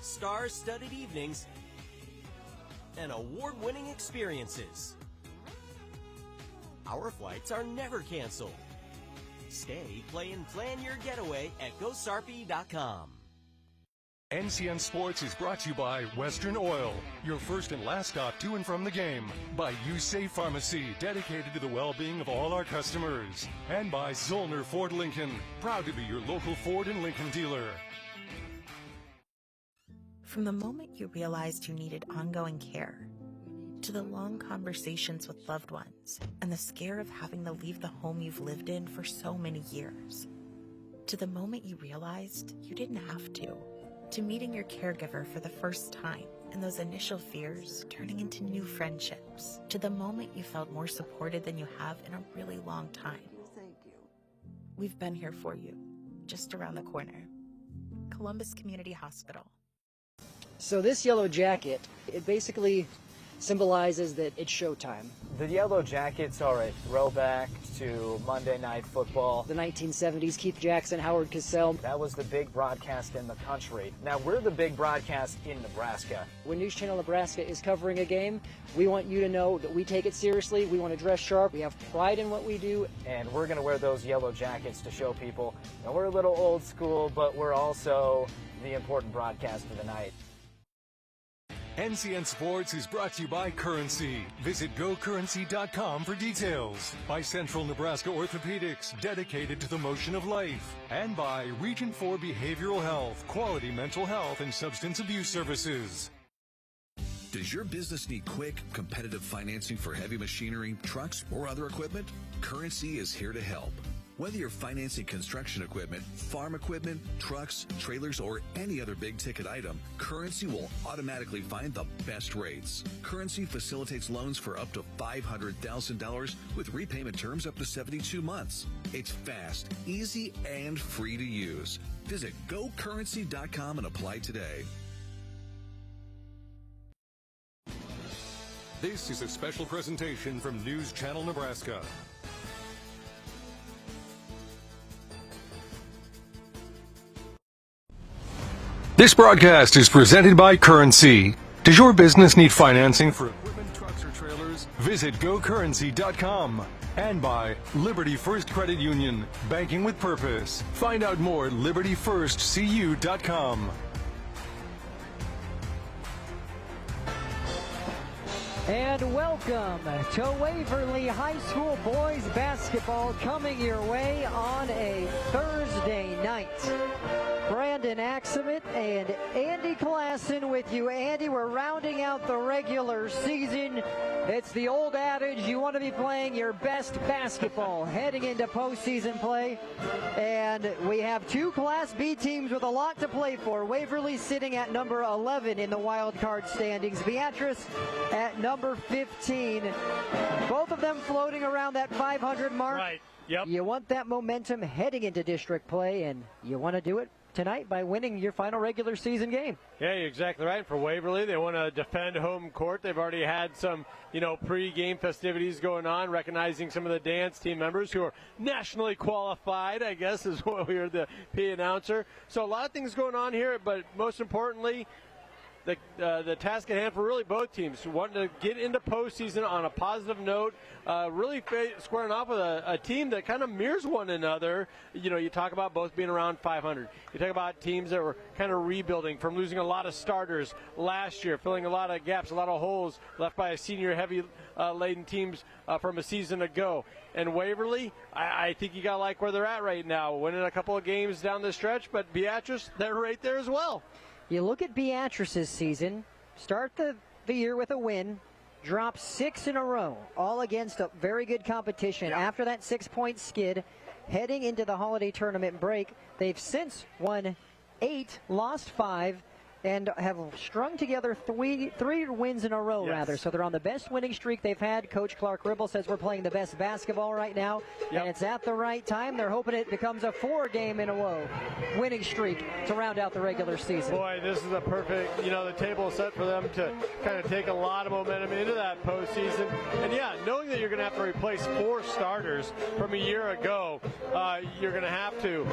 star-studded evenings, and award-winning experiences. Our flights are never canceled. Stay, play, and plan your getaway at GoSarpy.com. NCN Sports is brought to you by Western Oil, your first and last stop to and from the game. By USafe Pharmacy, dedicated to the well-being of all our customers. And by Zollner Ford Lincoln, proud to be your local Ford and Lincoln dealer. From the moment you realized you needed ongoing care, to the long conversations with loved ones, and the scare of having to leave the home you've lived in for so many years, to the moment you realized you didn't have to meeting your caregiver for the first time, and those initial fears turning into new friendships, to the moment you felt more supported than you have in a really long time. Thank you. We've been here for you, just around the corner. Columbus Community Hospital. So this yellow jacket, it basically symbolizes that it's showtime. The Yellow Jackets are a throwback to Monday Night Football. The 1970s, Keith Jackson, Howard Cosell. That was the big broadcast in the country. Now we're the big broadcast in Nebraska. When News Channel Nebraska is covering a game, we want you to know that we take it seriously. We want to dress sharp. We have pride in what we do. And we're going to wear those yellow jackets to show people that we're a little old school, but we're also the important broadcast of the night. NCN Sports is brought to you by Currency. Visit GoCurrency.com for details. By Central Nebraska Orthopedics, dedicated to the motion of life. And by Region 4 Behavioral Health, quality mental health and substance abuse services. Does your business need quick, competitive financing for heavy machinery, trucks, or other equipment? Currency is here to help. Whether you're financing construction equipment, farm equipment, trucks, trailers, or any other big-ticket item, Currency will automatically find the best rates. Currency facilitates loans for up to $500,000 with repayment terms up to 72 months. It's fast, easy, and free to use. Visit GoCurrency.com and apply today. This is a special presentation from News Channel Nebraska. This broadcast is presented by Currency. Does your business need financing for equipment, trucks, or trailers? Visit GoCurrency.com. And by Liberty First Credit Union, banking with purpose. Find out more at LibertyFirstCU.com. And welcome to Waverly High School boys basketball, coming your way on a Thursday night. Brandon Axelman and Andy Klassen with you. Andy, we're rounding out the regular season. It's the old adage, you want to be playing your best basketball heading into postseason play. And we have two Class B teams with a lot to play for. Waverly sitting at number 11 in the wild card standings. Beatrice at number 15. Both of them floating around that 500 mark. Right. Yep. You want that momentum heading into district play, and you want to do it tonight by winning your final regular season game. Yeah, you're exactly right. For Waverly, they want to defend home court. They've already had some, pre-game festivities going on, recognizing some of the dance team members who are nationally qualified, I guess, is what we heard the P announcer. So a lot of things going on here, but most importantly, the task at hand for really both teams, wanting to get into postseason on a positive note, really squaring off with a team that kind of mirrors one another. You talk about both being around 500. You talk about teams that were kind of rebuilding from losing a lot of starters last year, filling a lot of gaps, a lot of holes left by a senior heavy laden teams from a season ago. And Waverly, I think you got to like where they're at right now, winning a couple of games down the stretch, but Beatrice, they're right there as well. You look at Beatrice's season, start the year with a win, drop 6 in a row, all against a very good competition. Yeah. After that 6-point skid, heading into the holiday tournament break, they've since won 8, lost 5, and have strung together three wins in a row, rather. So they're on the best winning streak they've had. Coach Clark Ribble says we're playing the best basketball right now, and it's at the right time. They're hoping it becomes a 4-game-in-a-row winning streak to round out the regular season. Boy, this is a perfect, the table is set for them to kind of take a lot of momentum into that postseason. And knowing that you're going to have to replace 4 starters from a year ago, you're going to have to,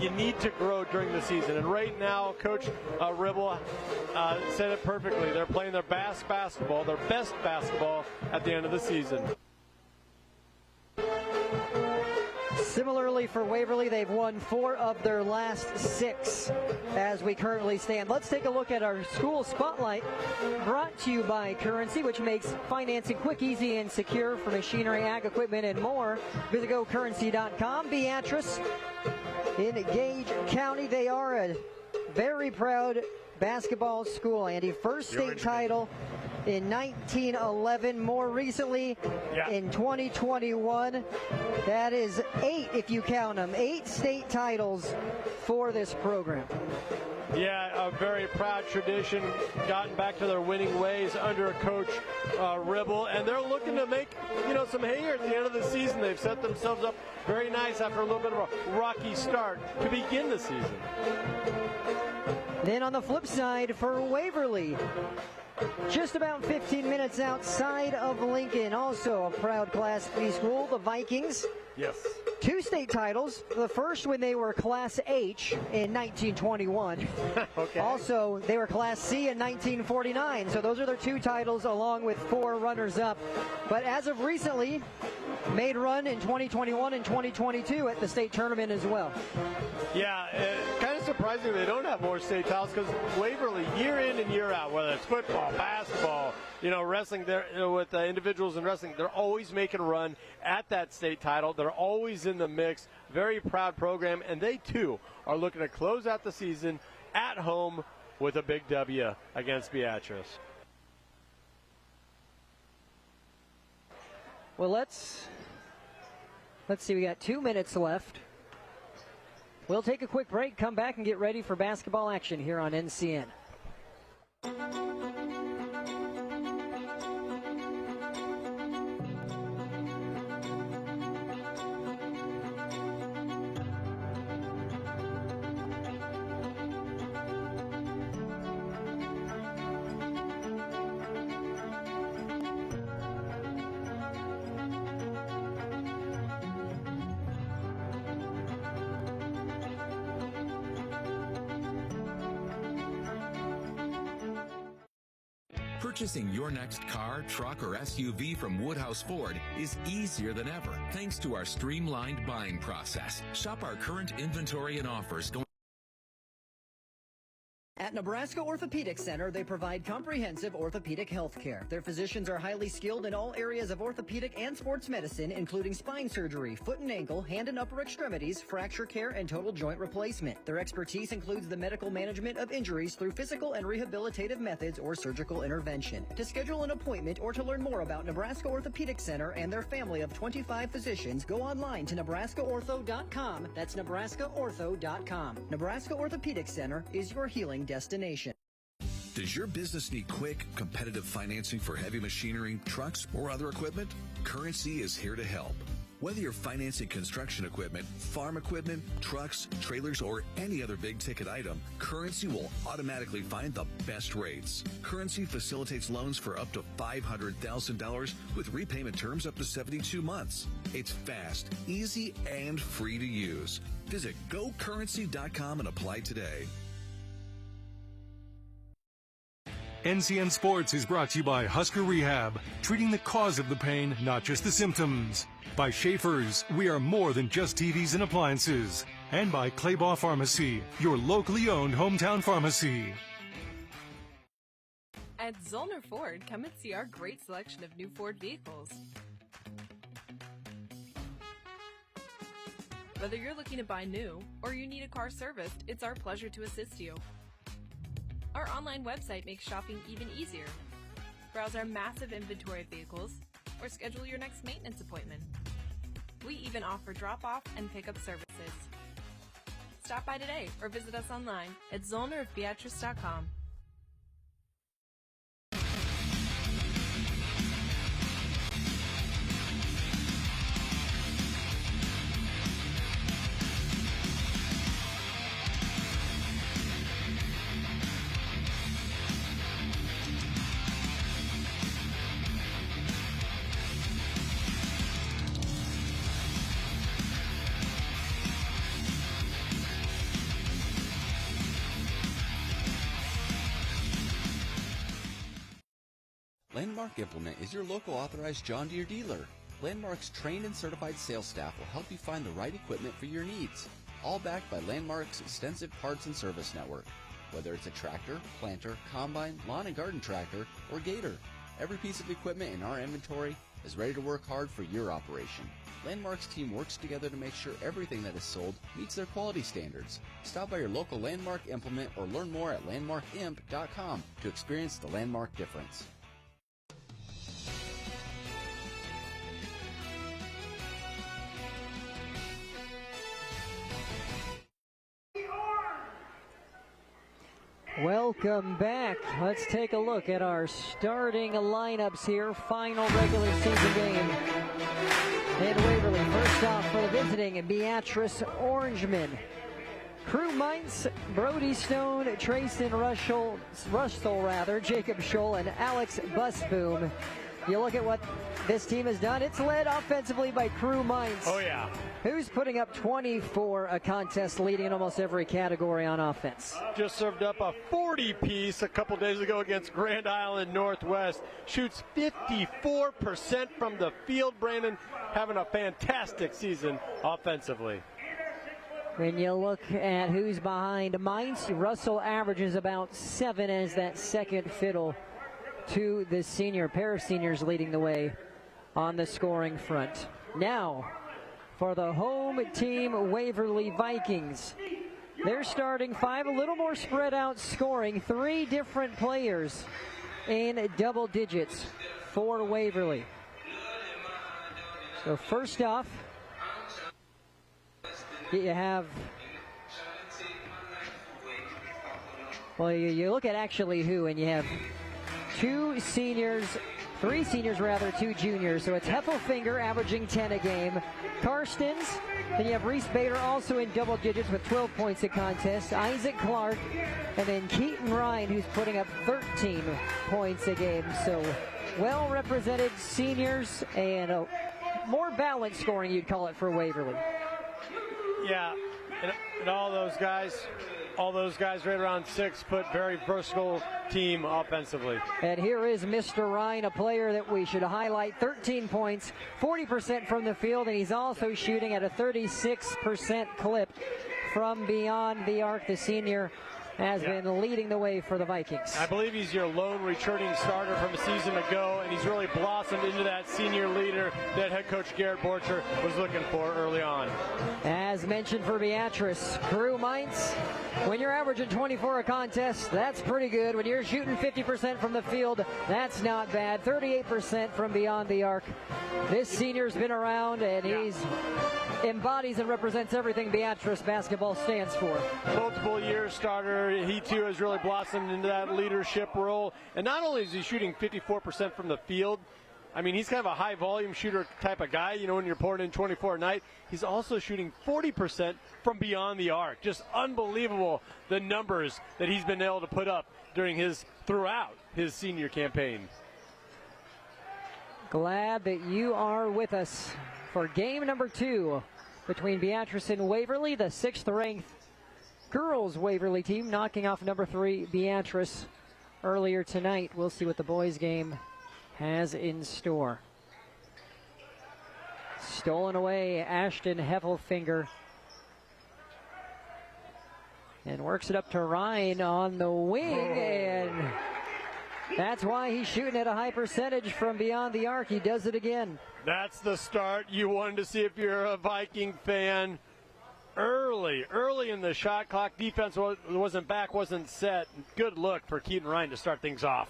you need to grow during the season. And right now. Coach Ribble said it perfectly. They're playing their best basketball at the end of the season. Similarly for Waverly, they've won 4 of their last 6 as we currently stand. Let's take a look at our school spotlight, brought to you by Currency, which makes financing quick, easy, and secure for machinery, ag equipment, and more. Visit GoCurrency.com. Beatrice in Gage County, they are a very proud basketball school, Andy. First state title in 1911, more recently in 2021. That is 8, if you count them, 8 state titles for this program. Yeah, a very proud tradition, gotten back to their winning ways under Coach Ribble, and they're looking to make, some hay here at the end of the season. They've set themselves up very nice after a little bit of a rocky start to begin the season. Then on the flip side for Waverly, just about 15 minutes outside of Lincoln, also a proud Class B school, the Vikings. Yes. 2 state titles. The first when they were Class H in 1921. Okay. Also, they were Class C in 1949. So those are their 2 titles along with 4 runners-up. But as of recently, made run in 2021 and 2022 at the state tournament as well. Yeah, kind of surprising they don't have more state titles, because Waverly, year in and year out, whether it's football, basketball, wrestling, with individuals in wrestling, they're always making a run at that state title. They're always in the mix. Very proud program, and they too are looking to close out the season at home with a big W against Beatrice. Well, let's see. We got 2 minutes left. We'll take a quick break, come back, and get ready for basketball action here on NCN. Purchasing your next car, truck, or SUV from Woodhouse Ford is easier than ever thanks to our streamlined buying process. Shop our current inventory and offers going. At Nebraska Orthopedic Center, they provide comprehensive orthopedic health care. Their physicians are highly skilled in all areas of orthopedic and sports medicine, including spine surgery, foot and ankle, hand and upper extremities, fracture care, and total joint replacement. Their expertise includes the medical management of injuries through physical and rehabilitative methods or surgical intervention. To schedule an appointment or to learn more about Nebraska Orthopedic Center and their family of 25 physicians, go online to nebraskaortho.com. That's nebraskaortho.com. Nebraska Orthopedic Center is your healing destination. Does your business need quick, competitive financing for heavy machinery, trucks, or other equipment? Currency is here to help. Whether you're financing construction equipment, farm equipment, trucks, trailers, or any other big-ticket item, Currency will automatically find the best rates. Currency facilitates loans for up to $500,000 with repayment terms up to 72 months. It's fast, easy, and free to use. Visit GoCurrency.com and apply today. NCN Sports is brought to you by Husker Rehab, treating the cause of the pain, not just the symptoms. By Schaefer's, we are more than just TVs and appliances. And by Claybaugh Pharmacy, your locally owned hometown pharmacy. At Zollner Ford, come and see our great selection of new Ford vehicles. Whether you're looking to buy new or you need a car serviced, it's our pleasure to assist you. Our online website makes shopping even easier. Browse our massive inventory of vehicles or schedule your next maintenance appointment. We even offer drop-off and pickup services. Stop by today or visit us online at zollnerofbeatrice.com. Landmark Implement is your local authorized John Deere dealer. Landmark's trained and certified sales staff will help you find the right equipment for your needs, all backed by Landmark's extensive parts and service network. Whether it's a tractor, planter, combine, lawn and garden tractor, or gator, every piece of equipment in our inventory is ready to work hard for your operation. Landmark's team works together to make sure everything that is sold meets their quality standards. Stop by your local Landmark Implement or learn more at landmarkimp.com to experience the Landmark difference. Welcome back. Let's take a look at our starting lineups here. Final regular season game in Waverly. First off for the visiting Beatrice Orangemen. Crew Mintz, Brody Stone, Trayson Russell, Jacob Scholl, and Alex Busboom. You look at what this team has done. It's led offensively by Crew Mintz. Oh, yeah. Who's putting up 24 a contest, leading in almost every category on offense. Just served up a 40-piece a couple days ago against Grand Island Northwest. Shoots 54% from the field. Brandon having a fantastic season offensively. When you look at who's behind Mintz, Russell averages about 7 as that second fiddle to the senior. Pair of seniors leading the way on the scoring front. Now, for the home team, Waverly Vikings. They're starting 5, a little more spread out scoring. 3 different players in double digits for Waverly. So first off, you have, well, you look at actually who, and you have 3 seniors, 2 juniors. So it's Heffelfinger averaging 10 a game. Karstens, then you have Reese Bader also in double digits with 12 points a contest. Isaac Clark, and then Keaton Ryan, who's putting up 13 points a game. So well represented seniors and a more balanced scoring, you'd call it, for Waverly. Yeah, and all those guys right around 6 foot, very versatile team offensively. And here is Mr. Ryan, a player that we should highlight. 13 points, 40% from the field, and he's also shooting at a 36% clip from beyond the arc. The senior has been leading the way for the Vikings. I believe he's your lone returning starter from a season ago, and he's really blossomed into that senior leader that head coach Garrett Borcher was looking for early on. As mentioned for Beatrice, Crew Mintz, when you're averaging 24 a contest, that's pretty good. When you're shooting 50% from the field, that's not bad. 38% from beyond the arc. This senior's been around, and he's embodies and represents everything Beatrice basketball stands for. Multiple year starter. He too has really blossomed into that leadership role. And not only is he shooting 54% from the field, I mean, he's kind of a high volume shooter type of guy, you know, when you're pouring in 24 a night. He's also shooting 40% from beyond the arc. Just unbelievable, the numbers that he's been able to put up throughout his senior campaign. Glad that you are with us for game number 2 between Beatrice and Waverly, the 6th ranked girls Waverly team knocking off number 3 Beatrice earlier tonight. We'll see what the boys game has in store. Stolen away, Ashton Heffelfinger, and works it up to Ryan on the wing, and that's why he's shooting at a high percentage from beyond the arc. He does it again. That's the start you wanted to see if you're a Viking fan. Early in the shot clock. Defense wasn't back, wasn't set. Good look for Keaton Ryan to start things off.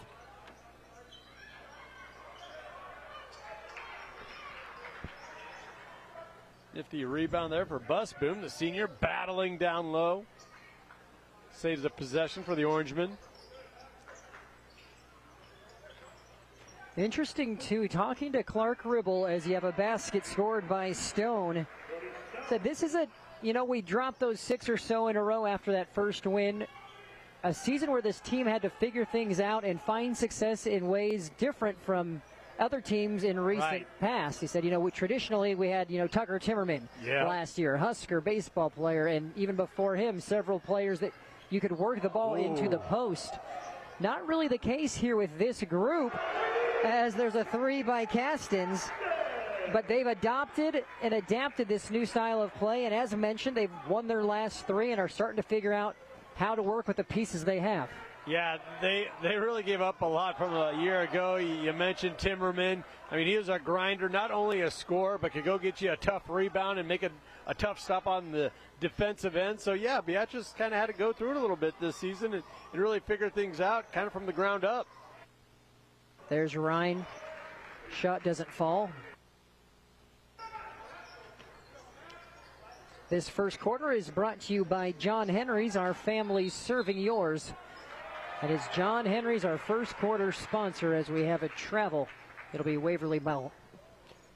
Nifty rebound there for Busboom, the senior, battling down low. Saves the possession for the Orangemen. Interesting, too, talking to Clark Ribble as you have a basket scored by Stone. Said this is we dropped those 6 or so in a row after that first win. A season where this team had to figure things out and find success in ways different from other teams in recent past. He said, traditionally we had, Tucker Timmerman last year, Husker baseball player, and even before him, several players that you could work the ball into the post. Not really the case here with this group. as there's a 3 by Castins. But they've adopted and adapted this new style of play, and as mentioned, they've won their last 3 and are starting to figure out how to work with the pieces they have. Yeah, they really gave up a lot from a year ago. You mentioned Timmerman. I mean, he was a grinder, not only a scorer, but could go get you a tough rebound and make a tough stop on the defensive end. So, yeah, Beatrice kind of had to go through it a little bit this season and really figure things out kind of from the ground up. There's Ryan. Shot doesn't fall. This first quarter is brought to you by John Henry's, our family serving yours. And it's John Henry's, our first quarter sponsor, as we have a travel. It'll be Waverly Bowl.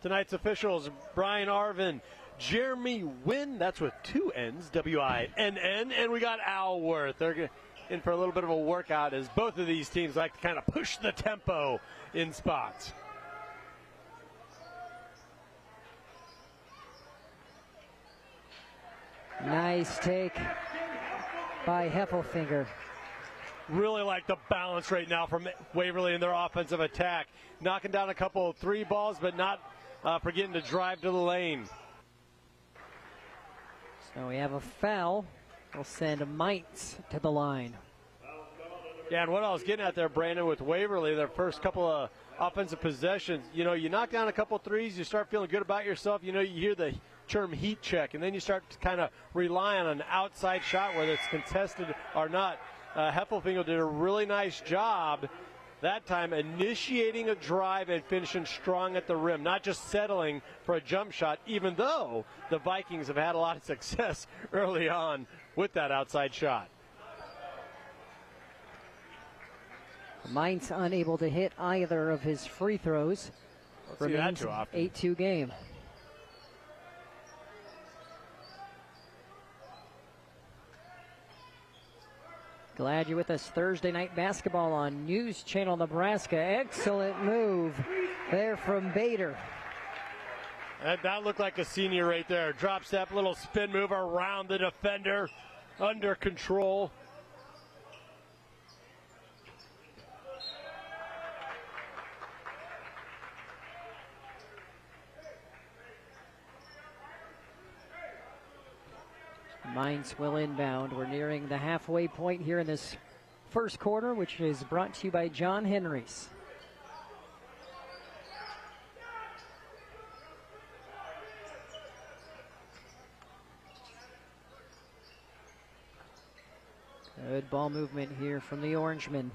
Tonight's officials, Brian Arvin, Jeremy Wynn, that's with 2 N's, W-I-N-N, and we got Al Worth. They're in for a little bit of a workout as both of these teams like to kind of push the tempo in spots. Nice take by Heffelfinger. Really like the balance right now from Waverly in their offensive attack. Knocking down a couple of 3 balls, but not forgetting to drive to the lane. So we have a foul. We'll send Mites to the line. Yeah, and what I was getting at there, Brandon, with Waverly, their first couple of offensive possessions, you know, you knock down a couple of threes, you start feeling good about yourself. You know, you hear the term heat check, and then you start to kind of rely on an outside shot, whether it's contested or not. Heffelfinger did a really nice job that time initiating a drive and finishing strong at the rim, not just settling for a jump shot, even though the Vikings have had a lot of success early on with that outside shot. Mites unable to hit either of his free throws. Remains 8-2 game. Glad you're with us. Thursday night basketball on News Channel Nebraska. Excellent move there from Bader. That looked like a senior right there. Drop step, little spin move around the defender, under control. Mainz will inbound. We're nearing the halfway point here in this first quarter, which is brought to you by John Henry's. Good ball movement here from the Orangemen.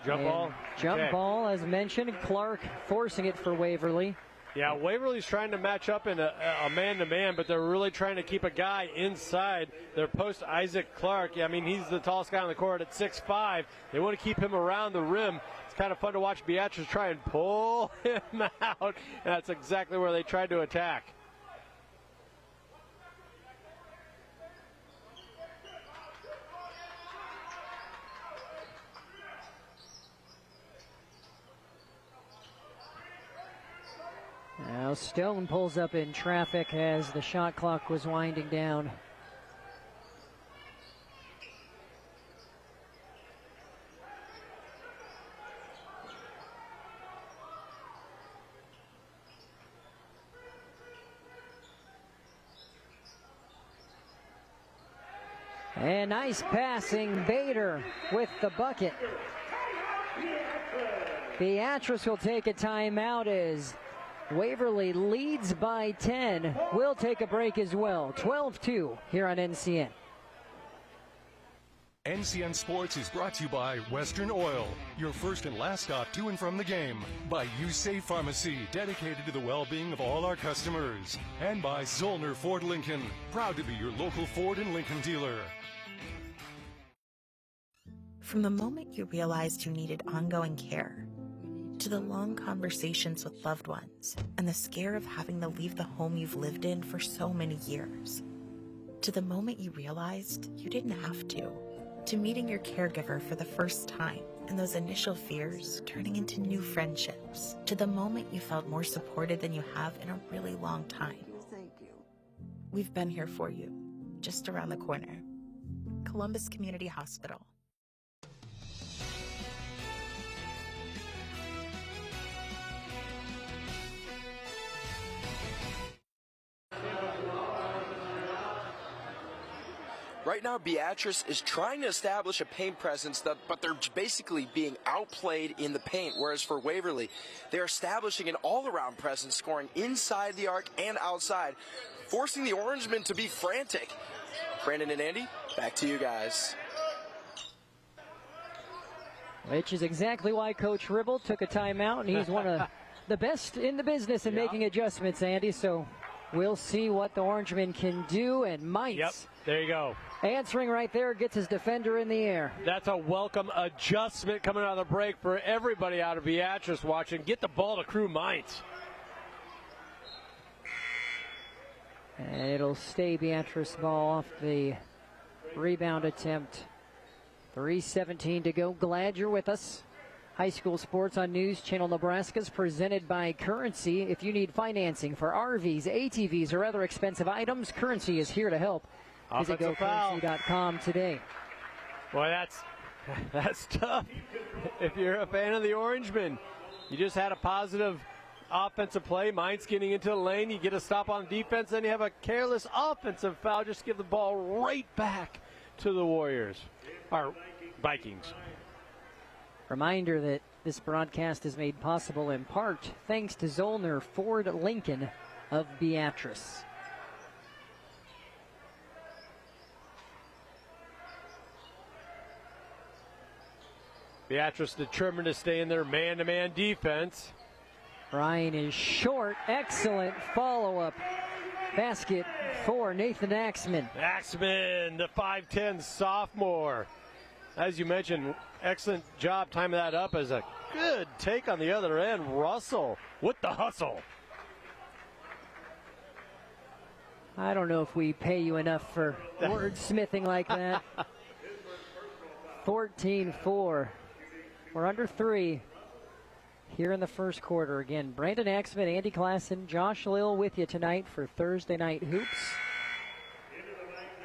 Jump ball, as mentioned. Clark forcing it for Waverly. Yeah, Waverly's trying to match up in a man-to-man, but they're really trying to keep a guy inside their post, Isaac Clark. Yeah, I mean, he's the tallest guy on the court at 6'5". They want to keep him around the rim. It's kind of fun to watch Beatrice try and pull him out, and that's exactly where they tried to attack. Now Stone pulls up in traffic as the shot clock was winding down. And nice passing, Bader with the bucket. Beatrice will take a timeout as Waverly leads by 10. We'll take a break as well. 12-2 here on NCN. NCN Sports is brought to you by Western Oil, your first and last stop to and from the game. By USafe Pharmacy, dedicated to the well-being of all our customers. And by Zollner Ford Lincoln, proud to be your local Ford and Lincoln dealer. From the moment you realized you needed ongoing care, to the long conversations with loved ones and the scare of having to leave the home you've lived in for so many years, to the moment you realized you didn't have to meeting your caregiver for the first time and those initial fears turning into new friendships, to the moment you felt more supported than you have in a really long time. Thank you. We've been here for you, just around the corner. Columbus Community Hospital. Right now, Beatrice is trying to establish a paint presence, but they're basically being outplayed in the paint, whereas for Waverly, they're establishing an all-around presence, scoring inside the arc and outside, forcing the Orangemen to be frantic. Brandon and Andy, back to you guys. Which is exactly why Coach Ribble took a timeout, and he's one of the best in the business in making adjustments, Andy. So we'll see what the Orangemen can do, and Mites. Yep, there you go. Answering right there, gets his defender in the air. That's a welcome adjustment coming out of the break for everybody out of Beatrice watching. Get the ball to Crew Mites. And it'll stay Beatrice ball off the rebound attempt. 3:17 to go. Glad you're with us. High school sports on News Channel Nebraska is presented by Currency. If you need financing for RVs, ATVs, or other expensive items, Currency is here to help. Visit GoCurrency.com today. Boy, that's tough. If you're a fan of the Orangemen, you just had a positive offensive play. Mine's getting into the lane. You get a stop on defense, then you have a careless offensive foul. Just give the ball right back to the Warriors, or Vikings. Reminder that this broadcast is made possible in part thanks to Zollner Ford Lincoln of Beatrice. Beatrice determined to stay in their man-to-man defense. Ryan is short. Excellent follow-up basket for Nathan Axman. Axman, the 5'10 sophomore. As you mentioned, excellent job timing that up as a good take on the other end. Russell with the hustle. I don't know if we pay you enough for wordsmithing like that. 14-4. We're under 3 here in the first quarter. Again, Brandon Axman, Andy Klassen, Josh Lill with you tonight for Thursday Night Hoops.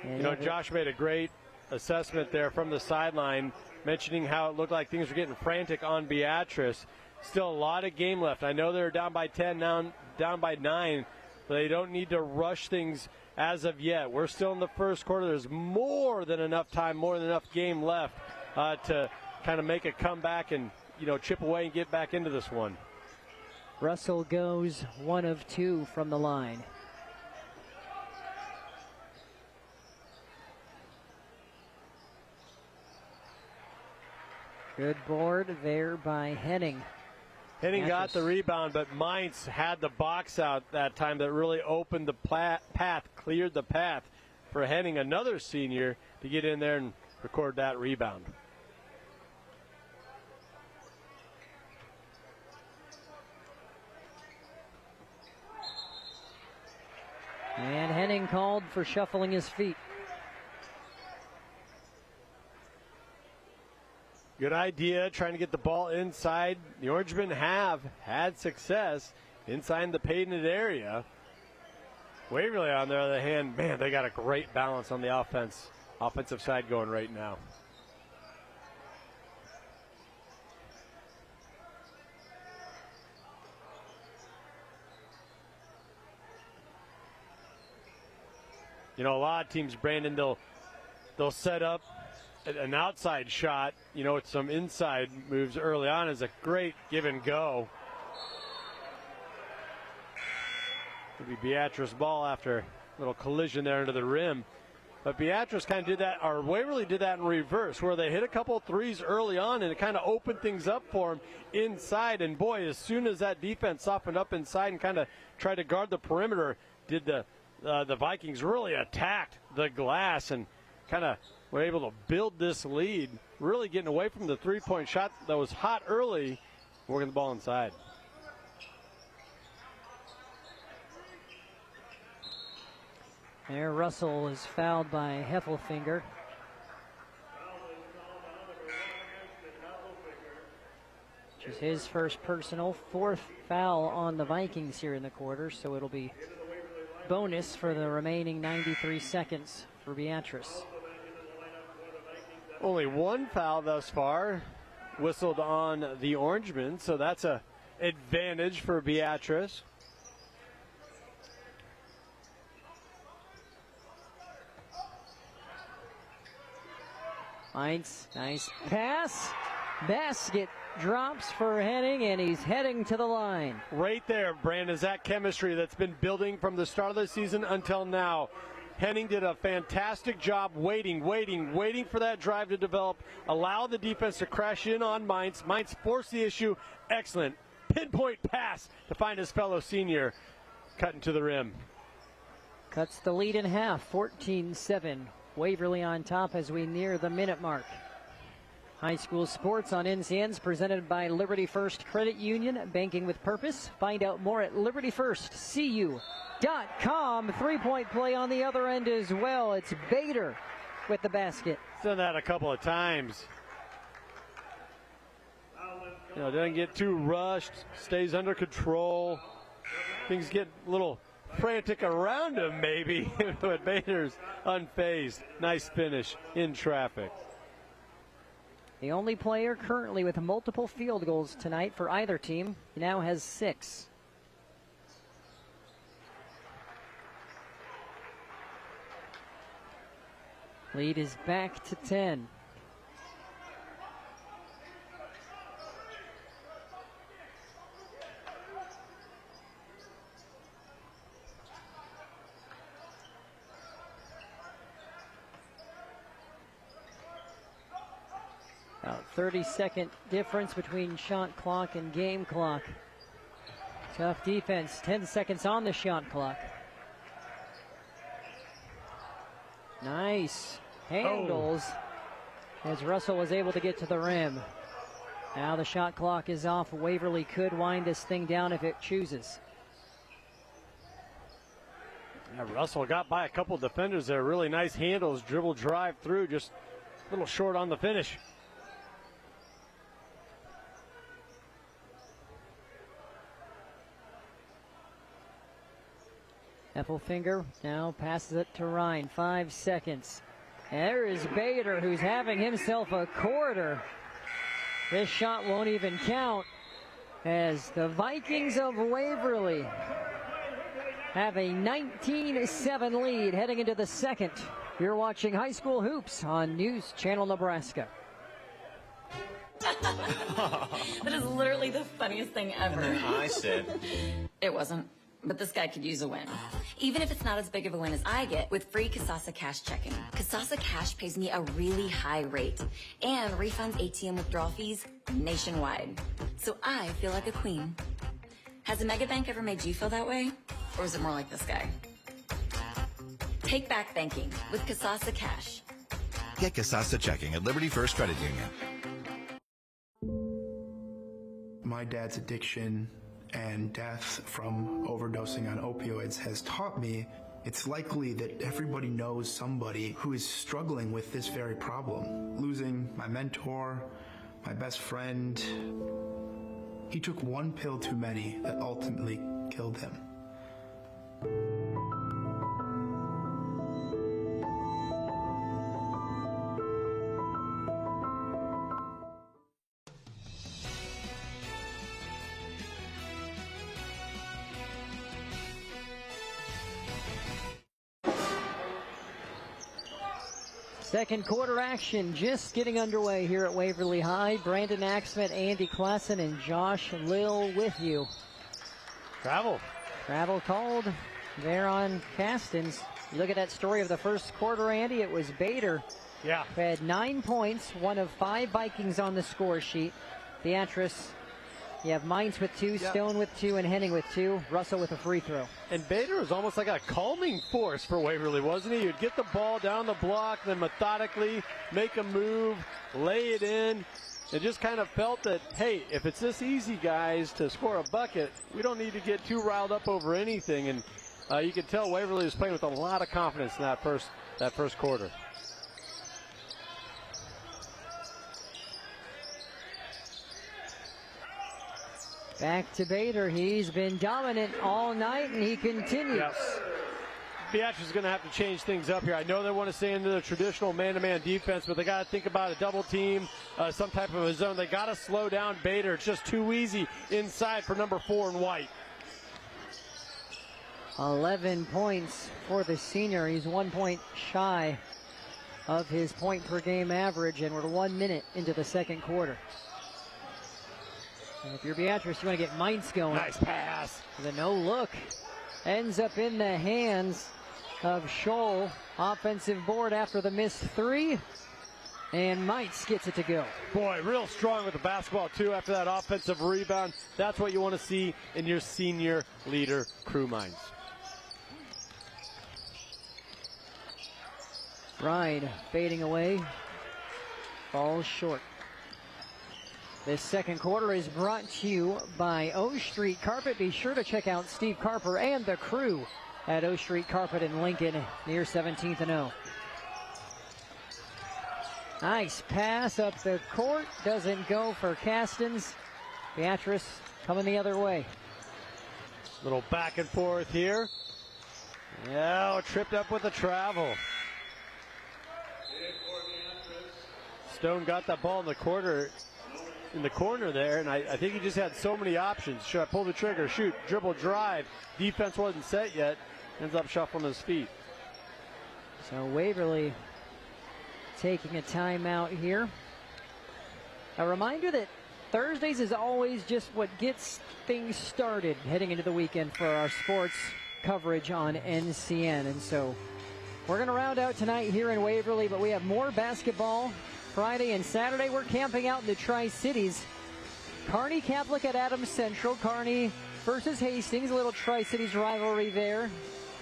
And you know, Josh made a great assessment there from the sideline, mentioning how it looked like things were getting frantic on Beatrice. Still a lot of game left. I know they're down by 10, now down by 9, but they don't need to rush things as of yet. We're still in the first quarter. There's more than enough time, more than enough game left to kind of make a comeback and, you know, chip away and get back into this one. Russell goes 1 of 2 from the line. Good board there by Henning. Henning got the rebound, but Mainz had the box out that time that really opened the path, cleared the path for Henning, another senior, to get in there and record that rebound. And Henning called for shuffling his feet. Good idea, trying to get the ball inside. The Orangemen have had success inside the painted area. Waverly, on the other hand, man, they got a great balance on the offensive side going right now. You know, a lot of teams, Brandon, they'll set up an outside shot, you know, with some inside moves early on. Is a great give and go. Could be Beatrice ball after a little collision there into the rim. But Beatrice kind of did that, or Waverly did that in reverse, where they hit a couple threes early on and it kind of opened things up for them inside. And boy, as soon as that defense softened up inside and kind of tried to guard the perimeter, did the Vikings really attacked the glass and kind of were able to build this lead, really getting away from the three-point shot that was hot early, working the ball inside. There, Russell is fouled by Heffelfinger. Which is his first personal, 4th foul on the Vikings here in the quarter, so it'll be bonus for the remaining 93 seconds for Beatrice. Only 1 foul thus far whistled on the Orangemen, so that's a advantage for Beatrice. Mainz, nice pass. Basket drops for Henning, and he's heading to the line. Right there, Brandon, is that chemistry that's been building from the start of the season until now. Henning did a fantastic job waiting for that drive to develop, allow the defense to crash in on Mainz. Mainz forced the issue. Excellent pinpoint pass to find his fellow senior cutting to the rim. Cuts the lead in half, 14-7. Waverly on top as we near the minute mark. High school sports on NCN's presented by Liberty First Credit Union, banking with purpose. Find out more at libertyfirstcu.com. Three-point play on the other end as well. It's Bader with the basket. Done that a couple of times. Doesn't get too rushed, stays under control. Things get a little frantic around him maybe, but Bader's unfazed. Nice finish in traffic. The only player currently with multiple field goals tonight for either team. He now has 6. Lead is back to 10. About 30-second difference between shot clock and game clock. Tough defense. 10 seconds on the shot clock. Nice handles as Russell was able to get to the rim. Now the shot clock is off. Waverly could wind this thing down if it chooses. Russell got by a couple defenders there. Really nice handles, dribble, drive through. Just a little short on the finish. Effelfinger now passes it to Ryan. 5 seconds. There is Bader, who's having himself a quarter. This shot won't even count as the Vikings of Waverly have a 19-7 lead heading into the second. You're watching High School Hoops on News Channel Nebraska. That is literally the funniest thing ever. And then I said, it wasn't. But this guy could use a win. Even if it's not as big of a win as I get with free Kasasa Cash checking. Kasasa Cash pays me a really high rate and refunds ATM withdrawal fees nationwide. So I feel like a queen. Has a mega bank ever made you feel that way? Or is it more like this guy? Take back banking with Kasasa Cash. Get Kasasa checking at Liberty First Credit Union. My dad's addiction and death from overdosing on opioids has taught me it's likely that everybody knows somebody who is struggling with this very problem. Losing my mentor, my best friend, he took one pill too many that ultimately killed him. Second quarter action just getting underway here at Waverly High. Brandon Axman, Andy Klassen, and Josh Lill with you. Travel called there on Castins. Look at that story of the first quarter, Andy. It was Bader. Yeah. Who had 9 points, one of 5 Vikings on the score sheet. Beatrice, you have Mainz with 2, Stone with 2, and Henning with 2. Russell with a free throw. And Bader was almost like a calming force for Waverly, wasn't he? You'd get the ball down the block, then methodically make a move, lay it in. It just kind of felt that, hey, if it's this easy, guys, to score a bucket, we don't need to get too riled up over anything. And you could tell Waverly was playing with a lot of confidence in that first quarter. Back to Bader. He's been dominant all night, and he continues. Yep. Beatrice is going to have to change things up here. I know they want to stay into the traditional man-to-man defense, but they got to think about a double team, some type of a zone. They got to slow down Bader. It's just too easy inside for number 4 in white. 11 points for the senior. He's 1 point shy of his point per game average, and we're 1 minute into the second quarter. And if you're Beatrice, you want to get Mainz going. Nice pass. The no look ends up in the hands of Scholl. Offensive board after the missed three, and Mainz gets it to go. Boy, real strong with the basketball, too, after that offensive rebound. That's what you want to see in your senior leader, Crew Mainz. Ryan fading away, falls short. This second quarter is brought to you by O Street Carpet. Be sure to check out Steve Carper and the crew at O Street Carpet in Lincoln near 17th and O. Nice pass up the court. Doesn't go for Castens. Beatrice coming the other way. Little back and forth here. Yeah, tripped up with the travel. Stone got that ball in the corner there, and I think he just had so many options. Should I pull the trigger, shoot, dribble, drive? Defense wasn't set yet. Ends up shuffling his feet. So Waverly taking a timeout here. A reminder that Thursdays is always just what gets things started heading into the weekend for our sports coverage on NCN. And so we're going to round out tonight here in Waverly, but we have more basketball Friday and Saturday. We're camping out in the Tri-Cities. Kearney Catholic at Adams Central. Kearney versus Hastings, a little Tri-Cities rivalry there.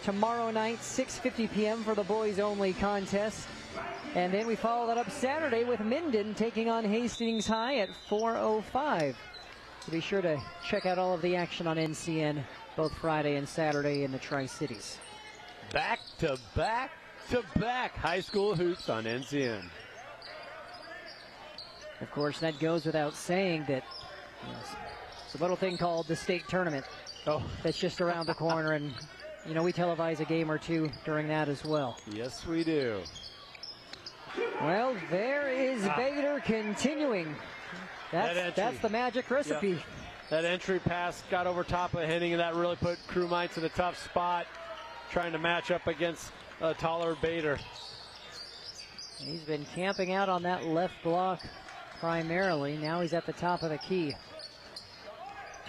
Tomorrow night, 6:50 p.m. for the boys-only contest. And then we follow that up Saturday with Minden taking on Hastings High at 4:05. So be sure to check out all of the action on NCN both Friday and Saturday in the Tri-Cities. Back to back high school hoops on NCN. Of course, that goes without saying that it's a little thing called the state tournament. That's just around the corner, and we televise a game or two during that as well. Yes, we do. Well, there is Bader continuing. That's the magic recipe. Yep. That entry pass got over top of Henning, and that really put Crew Mainz in a tough spot, trying to match up against a taller Bader. He's been camping out on that left block primarily. Now he's at the top of the key.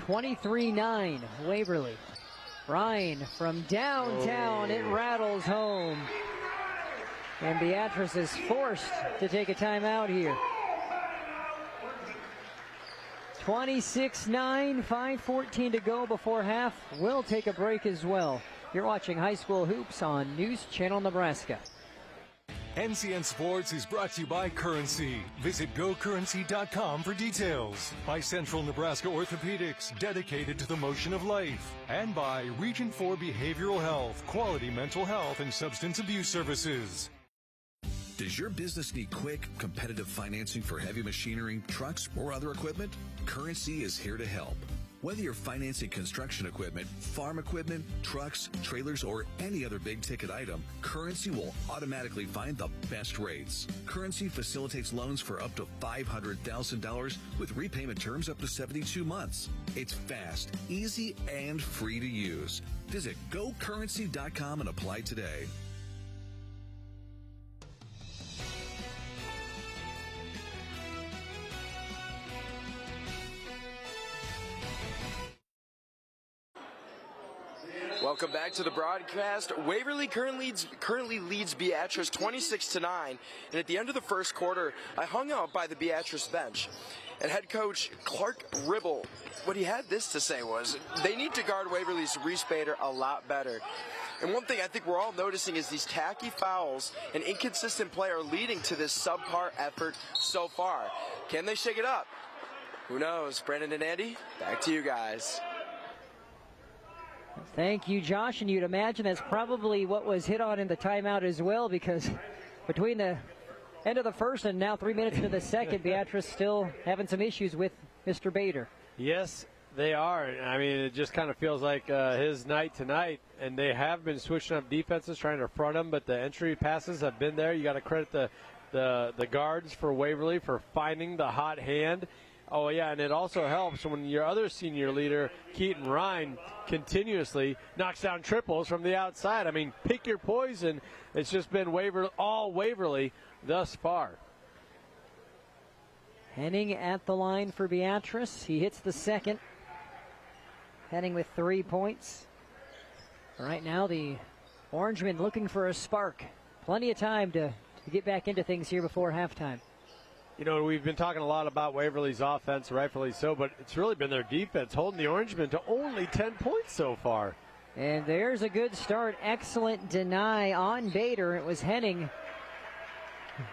23-9, Waverly. Ryan from downtown, it rattles home. And Beatrice is forced to take a timeout here. 26-9, 5:14 to go before half. We'll take a break as well. You're watching High School Hoops on News Channel Nebraska. NCN Sports is brought to you by Currency. Visit GoCurrency.com for details. By Central Nebraska Orthopedics, dedicated to the motion of life. And by Region 4 Behavioral Health, quality mental health and substance abuse services. Does your business need quick, competitive financing for heavy machinery, trucks, or other equipment? Currency is here to help. Whether you're financing construction equipment, farm equipment, trucks, trailers, or any other big-ticket item, Currency will automatically find the best rates. Currency facilitates loans for up to $500,000 with repayment terms up to 72 months. It's fast, easy, and free to use. Visit GoCurrency.com and apply today. Welcome back to the broadcast. Waverly currently leads Beatrice 26-9, and at the end of the first quarter, I hung out by the Beatrice bench, and head coach Clark Ribble, what he had this to say was, they need to guard Waverly's Reese Bader a lot better. And one thing I think we're all noticing is these tacky fouls and inconsistent play are leading to this subpar effort so far. Can they shake it up? Who knows? Brandon and Andy, back to you guys. Thank you, Josh, and you'd imagine that's probably what was hit on in the timeout as well, because between the end of the first and now 3 minutes into the second, Beatrice still having some issues with Mr. Bader. Yes, they are. I mean, it just kind of feels like his night tonight, and they have been switching up defenses, trying to front him, but the entry passes have been there. You got to credit the guards for Waverly for finding the hot hand. Oh, yeah, and it also helps when your other senior leader, Keaton Ryan, continuously knocks down triples from the outside. I mean, pick your poison. It's just been all Waverly thus far. Henning at the line for Beatrice. He hits the second. Henning with 3 points. Right now, the Orangemen looking for a spark. Plenty of time to get back into things here before halftime. You know, we've been talking a lot about Waverly's offense, rightfully so, but it's really been their defense holding the Orangemen to only 10 points so far. And there's a good start. Excellent deny on Bader. It was Henning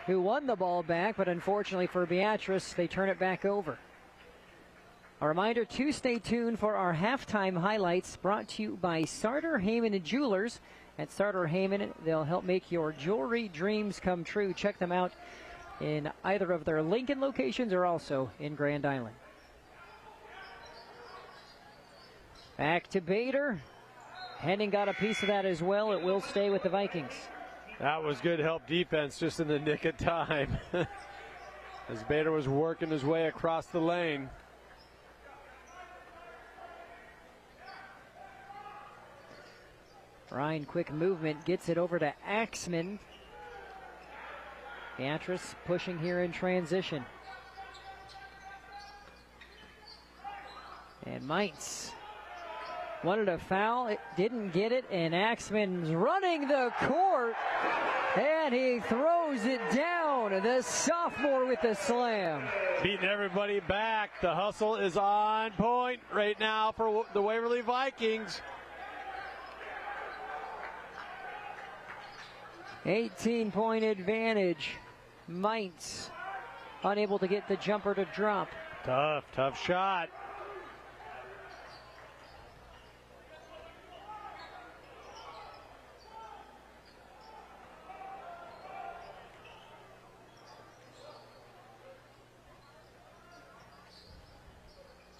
who won the ball back, but unfortunately for Beatrice, they turn it back over. A reminder to stay tuned for our halftime highlights, brought to you by Sartor Heyman Jewelers. At Sartor Heyman, they'll help make your jewelry dreams come true. Check them out in either of their Lincoln locations or also in Grand Island. Back to Bader. Henning got a piece of that as well. It will stay with the Vikings. That was good help defense just in the nick of time. As Bader was working his way across the lane. Ryan, quick movement, gets it over to Axman. Beatrice pushing here in transition. And Mainz wanted a foul, it didn't get it, and Axman's running the court, and he throws it down. The sophomore with the slam. Beating everybody back. The hustle is on point right now for the Waverly Vikings. 18-point advantage. Mainz unable to get the jumper to drop. Tough shot.